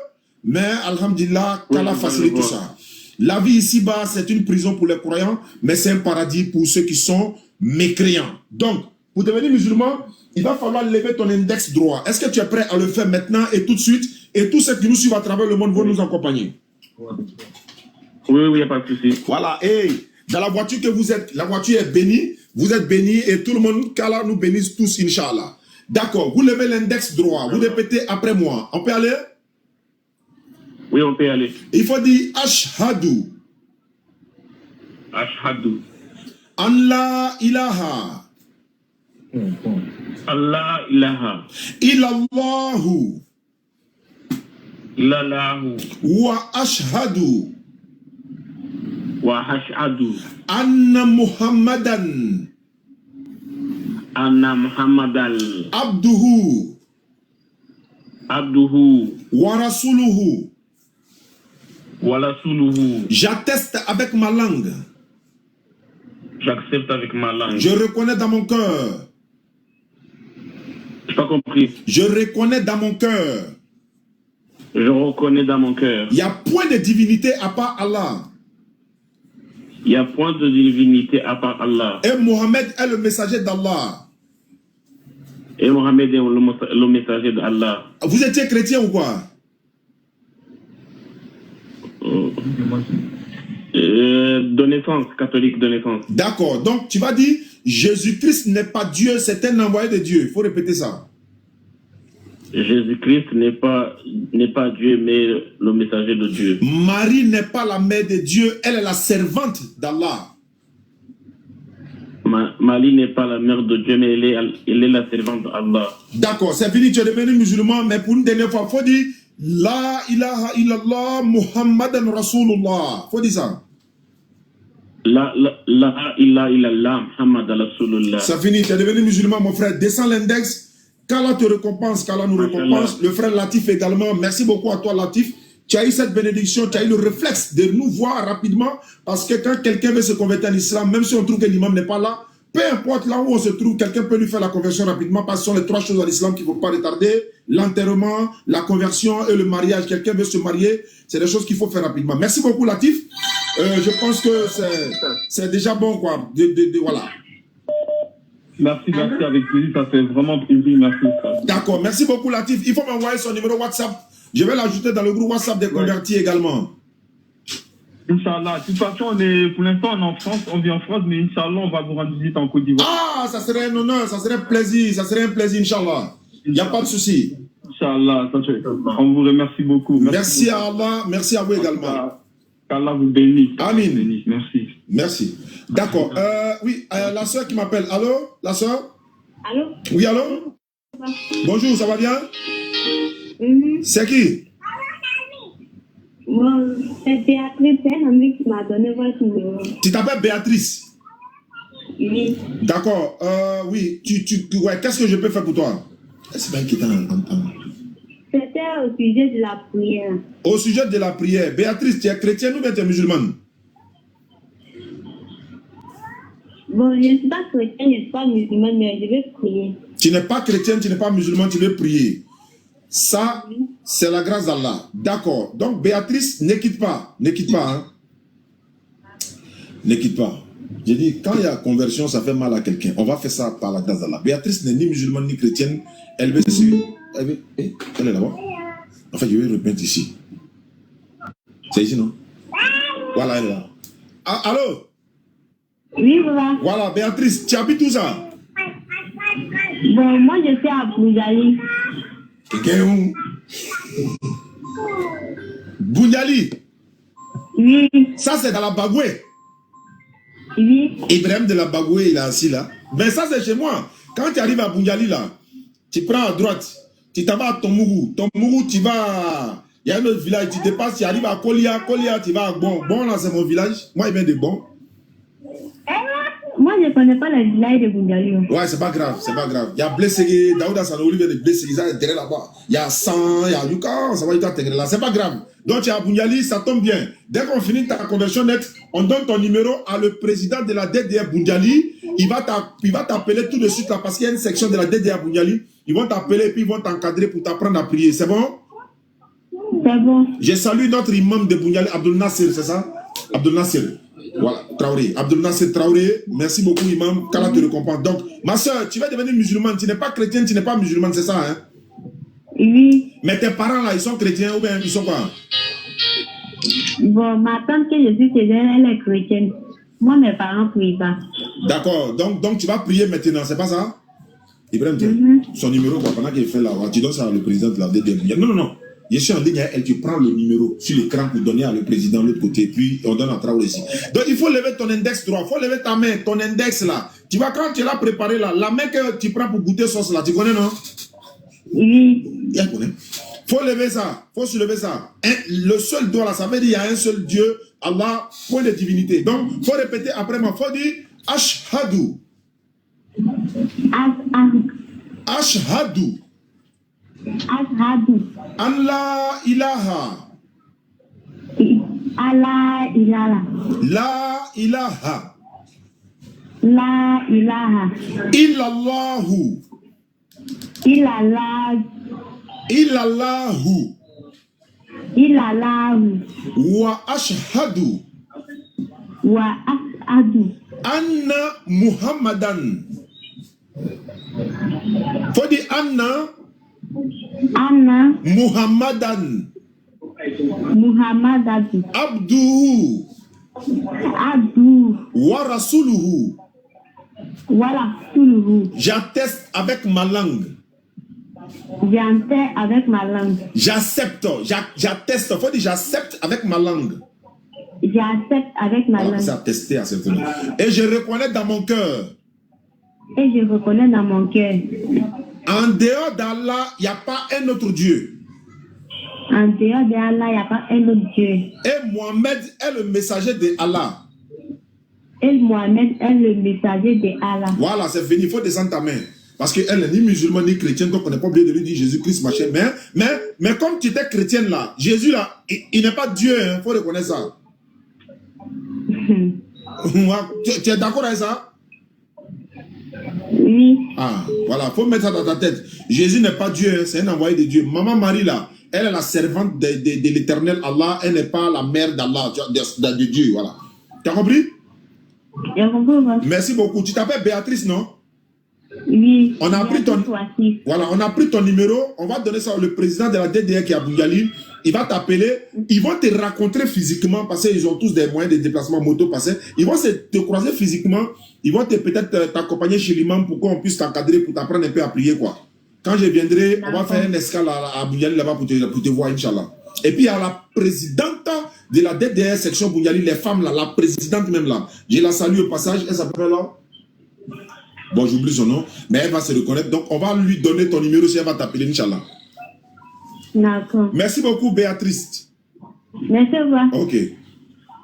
Mais, alhamdulillah, qu'Allah facilite tout ça. La vie ici-bas, c'est une prison pour les croyants, mais c'est un paradis pour ceux qui sont mécréants. Donc, pour devenir musulman, il va falloir lever ton index droit. Est-ce que tu es prêt à le faire maintenant et tout de suite? Et tous ceux qui nous suivent à travers le monde vont nous accompagner. Oui, il n'y a pas de souci. Voilà, et dans la voiture que vous êtes, la voiture est bénie, vous êtes bénis et tout le monde, qu'Allah nous bénisse tous, Inch'Allah. D'accord, vous levez l'index droit, vous répétez après moi. On peut aller? Oui, on peut aller. Il faut dire Ashhadu. Ashhadu. An la ilaha. Allah ilaha. Illallahu. Illallahu. Wa ashhadu. Wa ashhadu. Anna Muhammadan. Anna Muhammadan. Abduhu. Abduhu. Wa rasuluhu. Wa rasuluhu. J'atteste avec ma langue. J'accepte avec ma langue. Je reconnais dans mon cœur. Je n'ai pas compris. Je reconnais dans mon cœur. Je reconnais dans mon cœur. Il n'y a point de divinité à part Allah. Il n'y a point de divinité à part Allah. Et Mohammed est le messager d'Allah. Et Mohammed est le messager d'Allah. Vous étiez chrétien ou quoi? De naissance, catholique de naissance. D'accord, donc tu vas dire, Jésus-Christ n'est pas Dieu, c'est un envoyé de Dieu. Il faut répéter ça. Jésus-Christ n'est pas Dieu, mais le messager de Dieu. Marie n'est pas la mère de Dieu, elle est la servante d'Allah. Marie n'est pas la mère de Dieu, mais elle est la servante d'Allah. D'accord, c'est fini, tu es devenu musulman, mais pour une dernière fois, il faut dire La ilaha illallah Muhammadan Rasulullah. Il faut dire ça. La ilaha illallah Muhammadan Rasulullah. C'est fini, tu es devenu musulman, mon frère. Descends l'index. Qu'Allah te récompense, qu'Allah nous récompense. Le frère Latif également. Merci beaucoup à toi, Latif. Tu as eu cette bénédiction, tu as eu le réflexe de nous voir rapidement. Parce que quand quelqu'un veut se convertir en islam, même si on trouve que l'imam n'est pas là, peu importe là où on se trouve, quelqu'un peut lui faire la conversion rapidement. Parce que ce sont les 3 choses en islam qu'il ne faut pas retarder. L'enterrement, la conversion et le mariage. Quelqu'un veut se marier, c'est des choses qu'il faut faire rapidement. Merci beaucoup, Latif. Je pense que c'est déjà bon, quoi. Voilà. Merci, avec plaisir, ça fait vraiment plaisir, merci. D'accord, merci beaucoup Latif. Il faut m'envoyer son numéro WhatsApp. Je vais l'ajouter dans le groupe WhatsApp des convertis également. Inch'Allah. De toute façon, pour l'instant, on est en France, on vit en France, mais Inch'Allah, on va vous rendre visite en Côte d'Ivoire. Ah, ça serait un honneur, ça serait un plaisir, Inch'Allah. Il n'y a pas de souci. Inch'Allah, on vous remercie beaucoup. Merci à Allah, merci à vous également. Qu'Allah vous bénisse. Amin. Merci. Merci. D'accord. Oui, la soeur qui m'appelle. Allô, la soeur? Allô? Oui, allô? Bonjour, ça va bien? C'est qui? Bon, c'est Béatrice, c'est un ami qui m'a donné votre numéro. Tu t'appelles Béatrice? Oui. D'accord. Oui, ouais, qu'est-ce que je peux faire pour toi? C'est pas inquiétant. C'était au sujet de la prière. Au sujet de la prière. Béatrice, tu es chrétienne ou bien tu es musulmane? Bon, je ne suis pas chrétienne, je ne suis pas musulmane, mais je vais prier. Tu n'es pas chrétienne, tu n'es pas musulman, tu veux prier. Ça, c'est la grâce d'Allah. D'accord. Donc, Béatrice, ne quitte pas. Ne quitte pas. Hein. Ne quitte pas. J'ai dit, quand il y a conversion, ça fait mal à quelqu'un. On va faire ça par la grâce d'Allah. Béatrice n'est ni musulmane ni chrétienne. Elle veut se... Elle est là-bas. En fait, je vais repeindre ici. C'est ici, non? Voilà, elle est là. Ah, allô? Oui, voilà. Voilà, Béatrice, tu habites où ça? Bon, moi, je suis à Boundiali. Boundiali? Oui. Ça, c'est dans la Bagoué? Oui. Ibrahim de la Bagoué, il est assis là. Mais ça, c'est chez moi. Quand tu arrives à Boundiali, là, tu prends à droite, tu t'en vas à Tomougou. Tomougou, tu vas... Il y a un autre village, tu dépasses, tu arrives à Kolia. Kolia, tu vas à Bon. Bon, là, c'est mon village. Moi, il vient de Bon. Moi, je ne connais pas le village de Boundiali. Ouais, c'est pas grave, c'est pas grave. Il y a Blessé, Daouda Sanouli vient de Blessé, ça est derrière là-bas. Il y a 100, il y a Yuka, ça va être intégré là. C'est pas grave. Donc, tu es à Boundiali, ça tombe bien. Dès qu'on finit ta conversion nette, on donne ton numéro à le président de la DDR Boundiali. Il va t'appeler tout de suite là, parce qu'il y a une section de la DDR Boundiali. Ils vont t'appeler et puis ils vont t'encadrer pour t'apprendre à prier. C'est bon? C'est bon. Je salue notre imam de Boundiali, Abdul Nasser, c'est ça? Abdul Nasser. Voilà, Traoré. Abdul Nasser Traoré, merci beaucoup, imam. Qu'Allah te récompense. Donc, ma soeur, tu vas devenir musulmane. Tu n'es pas chrétienne, tu n'es pas musulmane, c'est ça, hein? Oui. Mais tes parents, là, ils sont chrétiens ou bien ils sont quoi? Bon, ma tante que je suis chez elle, elle est chrétienne. Moi, mes parents ne prient pas. D'accord. Donc, tu vas prier maintenant, c'est pas ça? Ibrahim, tiens, son numéro, quoi, pendant qu'il fait là, tu donnes ça à le président de la DDR. Non. Je suis en ligne avec elle, tu prends le numéro sur l'écran pour donner à le président de l'autre côté, puis on donne à Traoré ici. Donc il faut lever ton index droit, il faut lever ta main, ton index là. Tu vois, quand tu l'as préparé là, la main que tu prends pour goûter sauce là, tu connais, non? Oui. Il connaît. Faut lever ça, faut soulever ça. Le seul doigt là, ça veut dire qu'il y a un seul Dieu, Allah, point de divinité. Donc, il faut répéter après moi, il faut dire Ashhadu. Ashhadu. Ashhadu. Allah ilaha. Allah ilaha. La ilaha. La ilaha. Illallahu. Illallah. Illallahu. Illallahu. Wa ashhadu. Wa ashhadu. Anna Muhammadan. Faut dire Anna. Anna Muhammadan. Muhammadan. Abduhu. Abdu. Wa rasuluhu. Voilà, tout le monde. J'atteste avec ma langue. J'entends avec ma langue. J'accepte. J'atteste. Faut dire j'accepte avec ma langue. J'accepte avec ma langue. C'est attesté à cette langue. Et je reconnais dans mon cœur. Et je reconnais dans mon cœur. En dehors d'Allah, il n'y a pas un autre Dieu. En dehors d'Allah, il n'y a pas un autre Dieu. Et Mohamed est le messager de Allah. Et Mohamed est le messager de Allah. Voilà, c'est fini. Il faut descendre ta main. Parce qu'elle n'est ni musulmane ni chrétienne, donc on n'est pas obligé de lui dire Jésus-Christ, machin. Mais comme tu étais chrétienne là, Jésus là, il n'est pas Dieu, il faut reconnaître ça. Tu es d'accord avec ça? Oui. Ah, voilà, il faut mettre ça dans ta tête. Jésus n'est pas Dieu, c'est un envoyé de Dieu. Maman Marie là, elle est la servante de l'éternel Allah, elle n'est pas la mère d'Allah, de Dieu, voilà. Tu as compris? J'ai compris. Merci beaucoup. Tu t'appelles Béatrice, non? Oui. On a pris ton... Voilà, on a pris ton numéro, on va donner ça au président de la DDR qui est à Boungali. Il va t'appeler, ils vont te rencontrer physiquement parce qu'ils ont tous des moyens de déplacement moto passé. Ils vont te croiser physiquement, ils vont peut-être t'accompagner chez l'imam pour qu'on puisse t'encadrer, pour t'apprendre un peu à prier, quoi. Quand je viendrai, on va faire une escale à Boungali là-bas pour te voir, Inch'Allah. Et puis il y a la présidente de la DDR section Boungali, les femmes là, la présidente même là. Je la salue au passage, elle s'appelle là. Bon, j'oublie son nom, mais elle va se reconnaître. Donc on va lui donner ton numéro si elle va t'appeler, Inch'Allah. D'accord. Merci beaucoup, Béatrice. Merci à vous. Ok.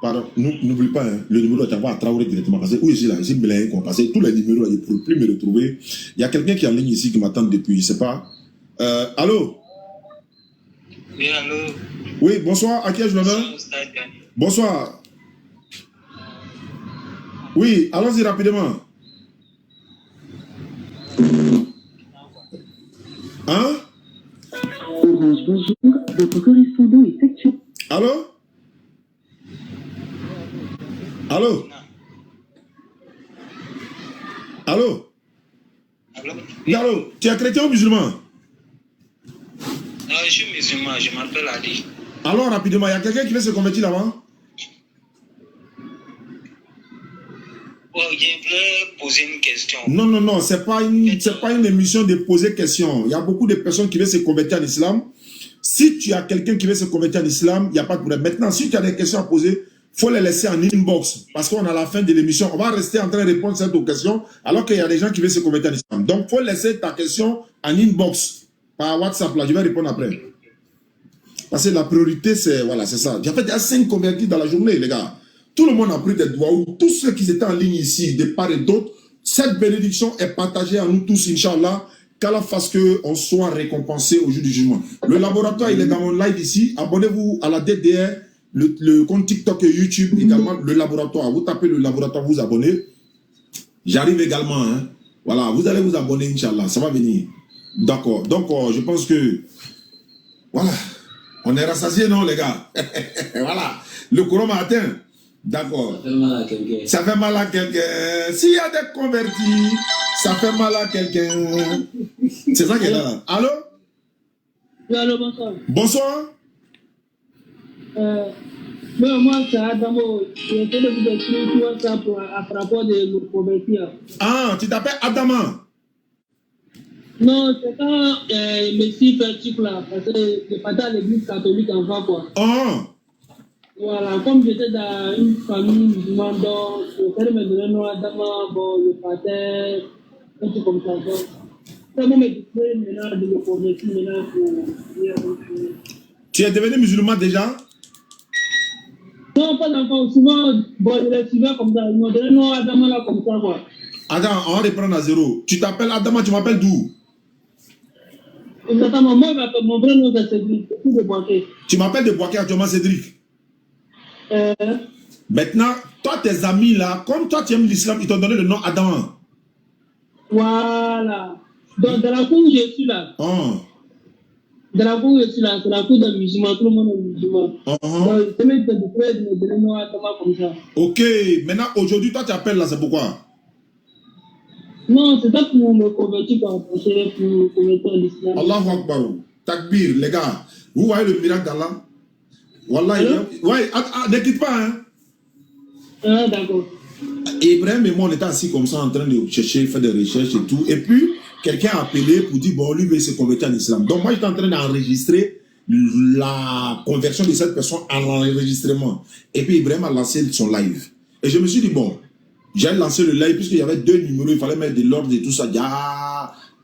Pardon, n'oublie pas, hein, le numéro est à Traoré directement. Parce que où je suis là, ici, parce que tous les numéros, je ne pourrais plus me retrouver. Il y a quelqu'un qui est en ligne ici qui m'attend depuis, je ne sais pas. Allô? Oui, allô? Oui, bonsoir. À qui ai-je l'honneur? Bonsoir. Oui, allons-y rapidement. Hein? Bonjour, votre correspondant est actuellement. Allô? Allô? Allô? Allô? Tu es chrétien ou musulman? Je suis musulman, je m'appelle Ali. Alors, rapidement, il y a quelqu'un qui veut se convertir là-bas? Je voulais poser une question. Non, c'est pas une émission de poser question. Il y a beaucoup de personnes qui veulent se convertir en islam. Si tu as quelqu'un qui veut se convertir en islam, il n'y a pas de problème. Maintenant, si tu as des questions à poser, il faut les laisser en inbox. Parce qu'on a la fin de l'émission. On va rester en train de répondre à cette questions alors qu'il y a des gens qui veulent se convertir en islam. Donc, il faut laisser ta question en inbox. Par WhatsApp, là. Je vais répondre après. Parce que la priorité, c'est voilà, c'est ça. En fait, il y a 5 convertis dans la journée, les gars. Tout le monde a pris des doigts. Tous ceux qui étaient en ligne ici, de part et d'autre, cette bénédiction est partagée à nous tous, Inch'Allah, qu'Allah fasse qu'on soit récompensé au jour du jugement. Le laboratoire, il est dans mon live ici. Abonnez-vous à la DDR, le compte TikTok et YouTube, également le laboratoire. Vous tapez le laboratoire, vous abonnez. J'arrive également. Hein. Voilà, vous allez vous abonner, Inch'Allah. Ça va venir. D'accord. Donc, je pense que... Voilà. On est rassasiés, non, les gars? Voilà. Le courant m'a atteint. D'accord. Ça fait mal à quelqu'un. Ça fait mal à quelqu'un. S'il y a des convertis, ça fait mal à quelqu'un. C'est ça qui est là. Allô? Oui, allô, bonsoir. Bonsoir. Moi, c'est Adamo. J'ai fait de vous écrire tout ça par rapport de nous convertir. Ah, tu t'appelles Adama? Non, c'est quand Messi fait truc là. Parce que je partais à l'église catholique enfant, quoi. Ah. Voilà, comme j'étais dans une famille musulmane, donc le père me donnait nom Adama, bon, je partais, un truc comme ça. Donc, c'est bon, me disait maintenant de me convertir maintenant pour dire. Tu es devenu musulman déjà? Non, pas d'enfant, souvent, bon, je les suivais comme ça. Ils m'ont donné nom Adama là comme ça, quoi. Attends, on va reprendre à zéro. Tu t'appelles Adama, tu m'appelles d'où? Exactement, moi, mon vrai nom c'est Cédric, c'est de Boaké. Tu m'appelles de Boaké actuellement, Cédric? Maintenant, toi, tes amis là, comme toi tu aimes l'islam, ils t'ont donné le nom Adam. Voilà. Donc, dans la cour où je suis là, dans la cour où je suis là, c'est la cour des musulmans, tout le monde est musulman. Donc, c'est même de me donner le nom Adam comme ça. Ok, maintenant, aujourd'hui, toi tu appelles là, c'est pourquoi? Non, c'est pas pour me convertir, pour me convertir à l'islam. Allahu Akbar. Takbir, les gars. Vous voyez le miracle d'Allah? Wallah, ouais, ne quitte pas, hein. Ah, d'accord. Ibrahim et moi, on était assis comme ça en train de chercher, faire des recherches et tout. Et puis, quelqu'un a appelé pour dire, bon, lui veut se convertir en islam. Donc, moi, j'étais en train d'enregistrer la conversion de cette personne en enregistrement. Et puis, Ibrahim a lancé son live. Et je me suis dit, bon, j'ai lancé le live puisqu'il y avait 2 numéros, il fallait mettre de l'ordre et tout ça.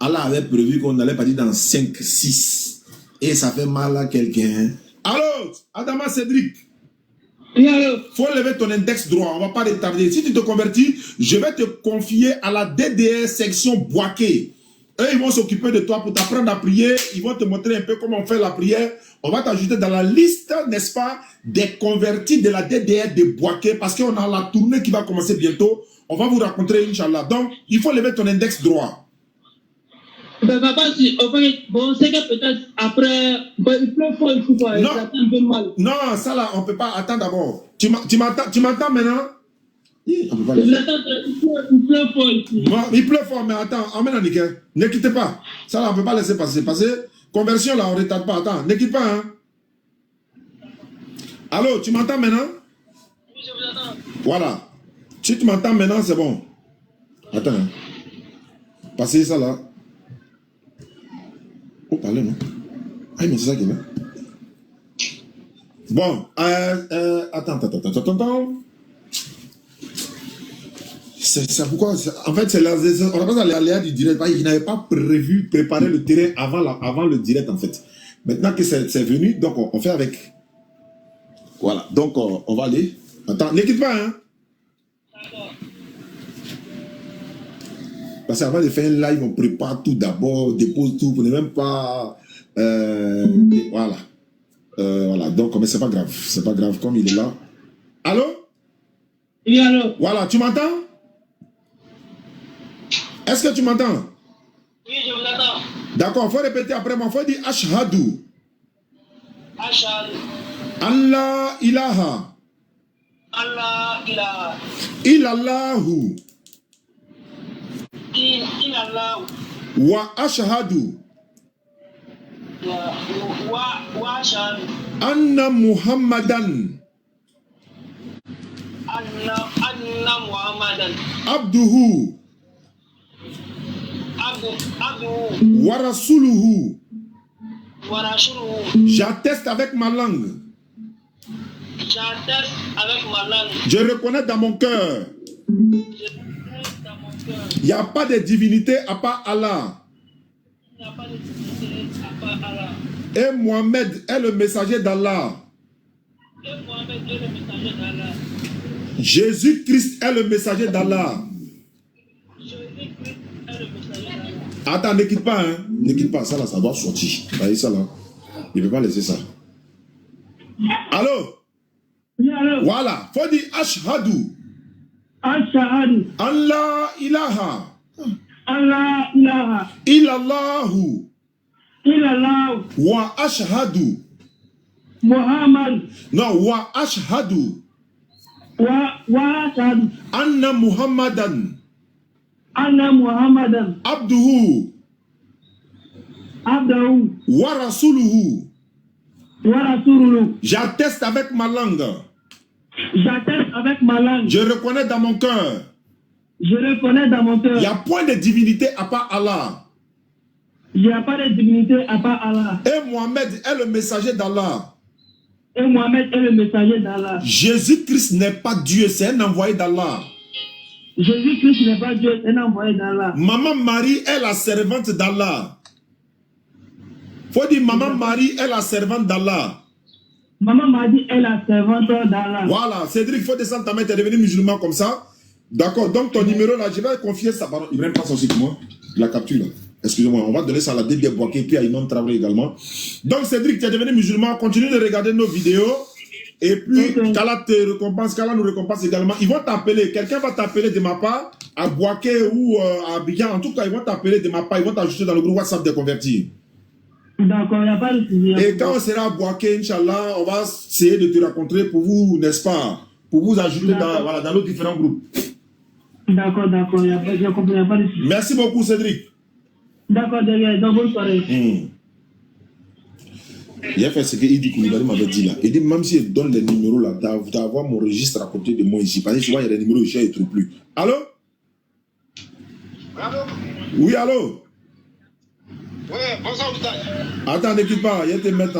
Allah avait prévu qu'on allait partir dans 5, 6. Et ça fait mal à quelqu'un. Allô, Adama Cédric. Oui, allô. Faut lever ton index droit, on va pas retarder. Si tu te convertis, je vais te confier à la DDR section Boaké. Eux, ils vont s'occuper de toi pour t'apprendre à prier. Ils vont te montrer un peu comment on fait la prière. On va t'ajouter dans la liste, n'est-ce pas, des convertis de la DDR de Boaké parce qu'on a la tournée qui va commencer bientôt. On va vous raconter, Inch'Allah. Donc, il faut lever ton index droit. Ben, papa, bon, c'est que peut-être après, ben, il pleut fort, il faut pas, ça fait un peu mal. Non, ça là, on peut pas. Attends d'abord. Tu m'entends maintenant? On peut pas Il laisser. pleut fort ici. Il pleut fort, mais attends, emmène un nickel. Ne quittez pas. Ça, là, on ne peut pas laisser passer. Conversion, là, on ne retarde pas. Attends, ne quitte pas, hein. Allô, tu m'entends maintenant? Oui, je vous entends. Voilà. Si tu m'entends maintenant, c'est bon. Attends. Hein. Passez ça, là. Oh, parlez, non? Ah, mais c'est ça qui est là. Bon, attends. C'est pourquoi, en fait, c'est on appelle ça l'aléa du direct. Il n'avait pas préparé le terrain avant le direct, en fait. Maintenant que c'est venu, donc on fait avec. Voilà, donc on va aller. Attends, ne quitte pas, hein. D'accord. Parce qu'avant de faire un live, on prépare tout d'abord, dépose tout, pour ne même pas. Voilà. Voilà, donc, mais c'est pas grave, comme il est là. Allô? Oui, allô? Voilà, tu m'entends? Est-ce que tu m'entends? Oui, je vous entends. D'accord, il faut répéter après moi, il faut dire Ashhadu. Ashhadu. Allah ilaha. Allah ilaha. Illallahu. Illallahu. Wa ashhadu. Wa ashhadu. Anna Muhammadan. Anna Muhammadan. Abduhu. Abduhu. Wa rasuluhu. Wa rasuluhu. J'atteste avec ma langue. J'atteste avec ma langue. Je reconnais dans mon cœur. Il n'y a pas de divinité à part Allah. Il n'y a pas de divinité à part Allah. Et Mohamed est le messager d'Allah. Et Mohamed est le messager d'Allah. Jésus-Christ est le messager d'Allah. Jésus-Christ est le messager d'Allah. Attends, ne quitte pas, hein. Ne quitte pas, ça là, ça doit sortir. Vous voyez ça là. Il ne peut pas laisser ça. Allô? Oui, allô? Voilà. Faut dire Ashhadu. Ashhadu. Allah ilaha. Allah ilaha. Illallahu. Illallahu. Wa ashhadu. Muhammad. Non, wa ashhadu. Wa ashhadu. Anna Muhammadan. Anna Muhammadan. Abduhu. Abduhu. Wa rasuluhu. Wa rasuluhu. J'atteste avec ma langue. J'atteste avec ma langue. Je reconnais dans mon cœur. Je reconnais dans mon cœur. Il n'y a point de divinité à part Allah. Il n'y a pas de divinité à part Allah. Et Mohamed est le messager d'Allah. Et Mohamed est le messager d'Allah. Jésus-Christ n'est pas Dieu, c'est un envoyé d'Allah. Jésus-Christ n'est pas Dieu, c'est un envoyé d'Allah. Maman Marie est la servante d'Allah. Faut dire Maman Marie est la servante d'Allah. Maman Marie est la servante d'Allah. Voilà, Cédric, il faut descendre ta main, tu es devenu musulman comme ça. D'accord, donc ton numéro là, je vais confier ça. Pardon, Ibrahim passe aussi pour moi. La capture là. Excusez-moi, on va donner ça à la Dédé Boaké puis à Imam Traoré également. Donc Cédric, tu es devenu musulman, continue de regarder nos vidéos. Et puis, Kala te récompense, Kala nous récompense également. Ils vont t'appeler, quelqu'un va t'appeler de ma part, à Boaké ou à Abidjan. En tout cas, ils vont t'appeler de ma part, ils vont t'ajouter dans le groupe WhatsApp des convertis. D'accord, il n'y a pas de souci. Et quand on sera à Boaké, Inch'Allah, on va essayer de te rencontrer pour vous, n'est-ce pas, pour vous ajouter dans nos différents groupes. D'accord, il n'y a pas de souci. Merci beaucoup, Cédric. D'accord, derrière, donc bonne soirée. Il a fait ce que Idi Koulibaly m'avait dit là. Il dit, même si il donne les numéros là, tu vas avoir mon registre à côté de moi ici. Parce que souvent, il y a des numéros ici, il ne trouve plus. Allô? Allô? Oui, allô? Oui, bonsoir, Oustaz. Attends, ne quitte pas, il va te mettre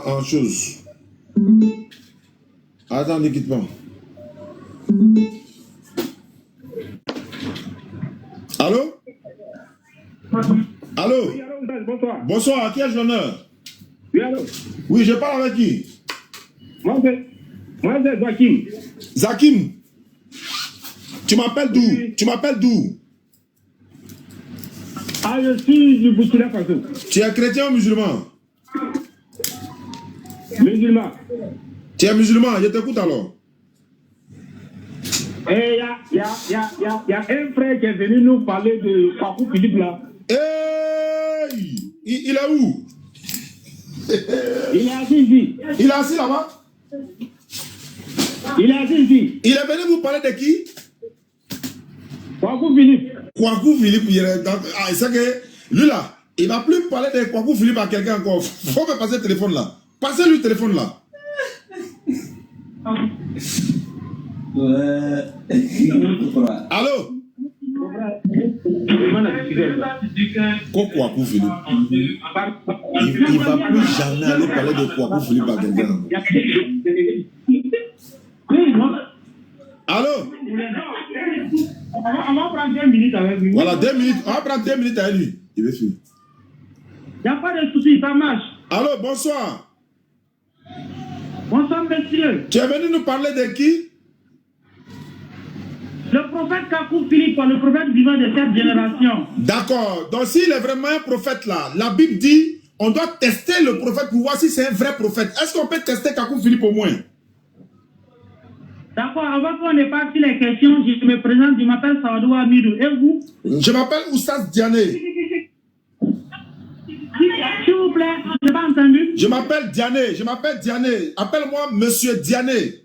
en chose. Attends, ne quitte pas. Allô? Allô? Oui, allô, Oustaz, bonsoir. Bonsoir, à qui ai-je l'honneur? Oui, allô? Oui, je parle avec qui? Moi, c'est Zakim. Zakim? Tu m'appelles d'où? Oui. Tu m'appelles d'où? Ah, je suis du Burkina Faso. Tu es chrétien ou musulman? Musulman. Tu es musulman, je t'écoute alors. Et il y a un frère qui est venu nous parler de Pakou Philippe là. Hey! Il est où? Il est assis ici. Il est assis là-bas? Il est assis ici. Il est venu vous parler de qui? Kwaku Philippe. Kwaku Philippe, c'est que lui là, il va plus parler de Kwaku Philippe à quelqu'un encore. Faut me passer le téléphone là. Passez-lui le téléphone là. Allô? Kwaku Philippe. Il va plus jamais aller parler de Kwaku Philippe à quelqu'un. Allô? On va prendre 2 minutes avec lui. Voilà, 2 minutes. On va prendre 2 minutes avec lui. Il veut suivre. Il n'y a pas de souci, ça marche. Allô, bonsoir. Bonsoir, messieurs. Tu es venu nous parler de qui? Le prophète Kwaku Philippe, le prophète vivant de cette génération. D'accord. Donc, s'il est vraiment un prophète là, la Bible dit on doit tester le prophète pour voir si c'est un vrai prophète. Est-ce qu'on peut tester Kwaku Philippe au moins? D'accord, avant qu'on ne passe sur les questions, je me présente, je m'appelle Sawadou Amidou. Et vous? Je m'appelle Oussas Diané. S'il vous plaît, je n'ai pas entendu. Je m'appelle Diané, Appelle-moi Monsieur Diané.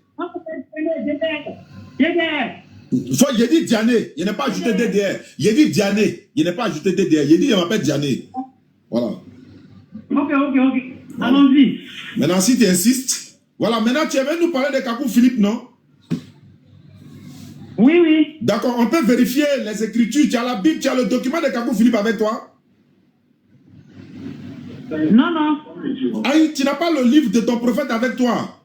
J'ai dit Diané, il n'a pas ajouté DDR. Il dit Diané, il n'a pas ajouté DDR. Il dit, je m'appelle Diané. Voilà. Ok. Allons-y. Maintenant, si tu insistes, voilà, maintenant tu es venu nous parler de Kwaku Philippe, non? Oui. D'accord, on peut vérifier les écritures. Tu as la Bible, tu as le document de Kwaku Philippe avec toi? Non. Aïe, tu n'as pas le livre de ton prophète avec toi?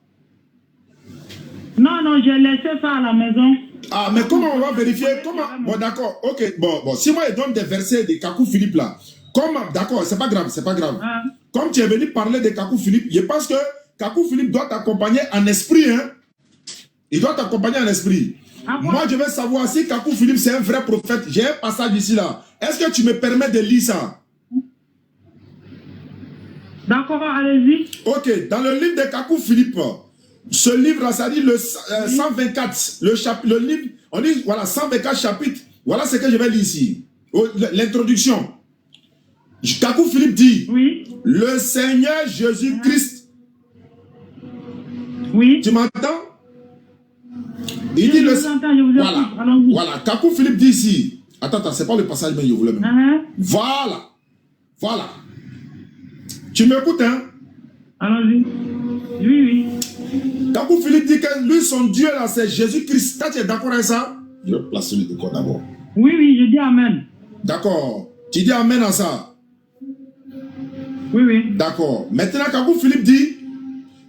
Non, j'ai laissé ça à la maison. Ah, mais comment on va vérifier? Comment? Bon, d'accord, ok. Bon, si moi je donne des versets de Kwaku Philippe là, comment? D'accord, c'est pas grave. Ah. Comme tu es venu parler de Kwaku Philippe, je pense que Kwaku Philippe doit t'accompagner en esprit, hein? Il doit t'accompagner en esprit. Moi, je veux savoir si Kwaku Philippe c'est un vrai prophète. J'ai un passage ici là. Est-ce que tu me permets de lire ça? D'accord, allez-y. Ok, dans le livre de Kwaku Philippe, ce livre-là, ça dit le 124, le livre, on dit, voilà, 124 chapitres. Voilà ce que je vais lire ici. L'introduction. Kwaku Philippe dit, oui. Le Seigneur Jésus-Christ. Oui. Tu m'entends? Il dit le... Voilà, Kwaku Philippe dit ici. Attends, c'est pas le passage, mais je voulais même. Voilà. Tu m'écoutes, hein? Allons-y. Oui. Kwaku Philippe dit que lui, son Dieu, là, c'est Jésus-Christ. Tu es d'accord avec ça? Je vais placer le décor d'abord. Oui, je dis Amen. D'accord. Tu dis Amen à ça? Oui. D'accord. Maintenant, Kwaku Philippe dit,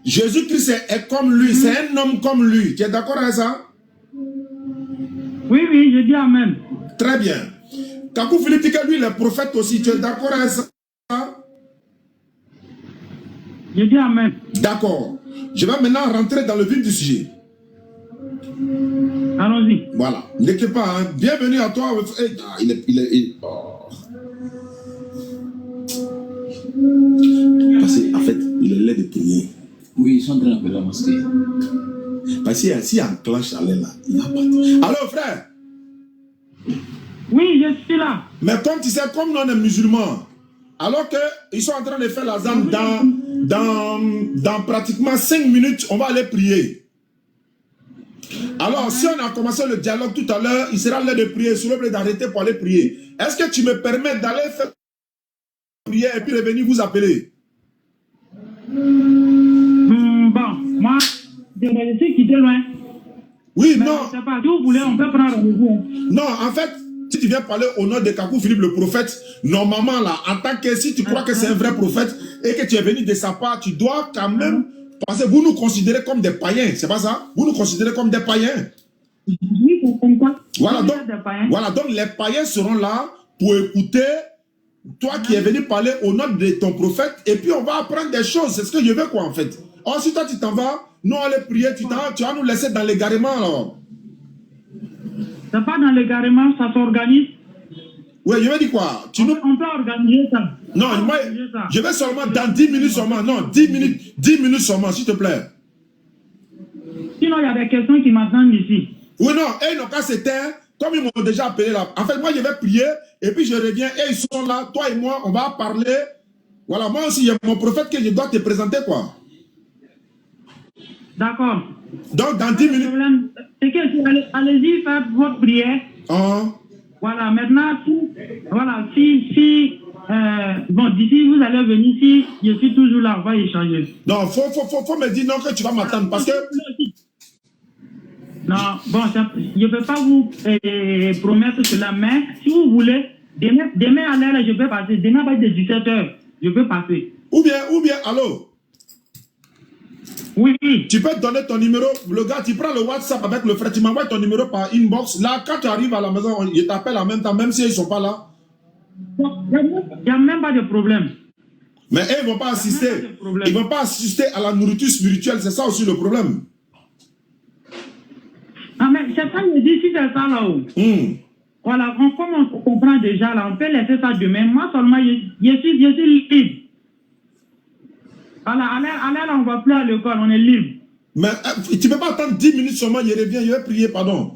Jésus-Christ est comme lui, c'est un homme comme lui. Tu es d'accord avec ça? Oui, je dis Amen. Très bien. Kwaku Philippe dit que lui, il est prophète aussi. Tu es d'accord avec ça? Je dis Amen. D'accord. Je vais maintenant rentrer dans le vif du sujet. Allons-y. Voilà. N'inquiète pas, hein. Bienvenue à toi. Oh. Parce qu'en fait, il est l'air de prier. Oui, ils sont en train de la mosquée. Parce que s'il enclenche à l'air là, il n'a pas. Allô, frère? Oui, je suis là. Mais comme tu sais, comme nous on est musulmans, alors qu'ils sont en train de faire la zane dans pratiquement 5 minutes, on va aller prier. Alors, si on a commencé le dialogue tout à l'heure, il sera l'heure de prier. S'il vous plaît, d'arrêter pour aller prier. Est-ce que tu me permets d'aller faire prier et puis revenir vous appeler? Bon, moi, je vais laisser quitter loin. Oui, mais non. Je sais pas, si vous voulez, on peut prendre rendez-vous. Non, en fait, si tu viens parler au nom de Kwaku Philippe, le prophète, normalement là, en tant que si tu crois que c'est un vrai prophète et que tu es venu de sa part, tu dois quand même, parce que vous nous considérez comme des païens, c'est pas ça? Vous nous considérez comme des païens. Oui, c'est comme ça. Voilà, donc les païens seront là pour écouter toi qui es venu parler au nom de ton prophète et puis on va apprendre des choses, c'est ce que je veux quoi en fait. Or si toi tu t'en vas, nous on allait prier, tu vas nous laisser dans l'égarement alors. C'est pas dans l'égarement, ça s'organise. Oui, je vais dire quoi? On peut organiser ça. Non, moi, je vais seulement dans 10 minutes seulement. Non, 10 minutes seulement, s'il te plaît. Sinon, il y a des questions qui m'attendent ici. Oui, non, et ils n'ont qu'à se taire, comme ils m'ont déjà appelé là. En fait, moi, je vais prier, et puis je reviens, et ils sont là, toi et moi, on va parler. Voilà, moi aussi, il y a mon prophète que je dois te présenter, quoi. D'accord. Donc, dans 10 minutes... C'est que, allez-y, faites votre prière. Voilà, maintenant, bon, d'ici, vous allez venir, si je suis toujours là, on va échanger. Non, faut me dire non que tu vas m'attendre, parce que... Non, bon, je ne peux pas vous promettre cela, mais si vous voulez, demain à l'heure, je peux passer. Demain, à partir de 17h, je peux passer. Ou bien, allô? Oui. Tu peux donner ton numéro. Le gars, tu prends le WhatsApp avec le frère, tu m'envoies ton numéro par inbox. Là, quand tu arrives à la maison, je t'appelle en même temps, même s'ils ne sont pas là. Il n'y a même pas de problème. Mais eux, ils ne vont pas assister. Ils ne vont pas assister à la nourriture spirituelle. C'est ça aussi le problème. Ah, mais c'est ça, je dis, si c'est ça là-haut. Voilà, comme on comprend déjà, là, on peut laisser ça demain. Moi seulement, je suis libre. Voilà, là, on ne va plus à l'école, on est libre. Mais tu ne peux pas attendre 10 minutes seulement, je reviens, je vais prier, pardon.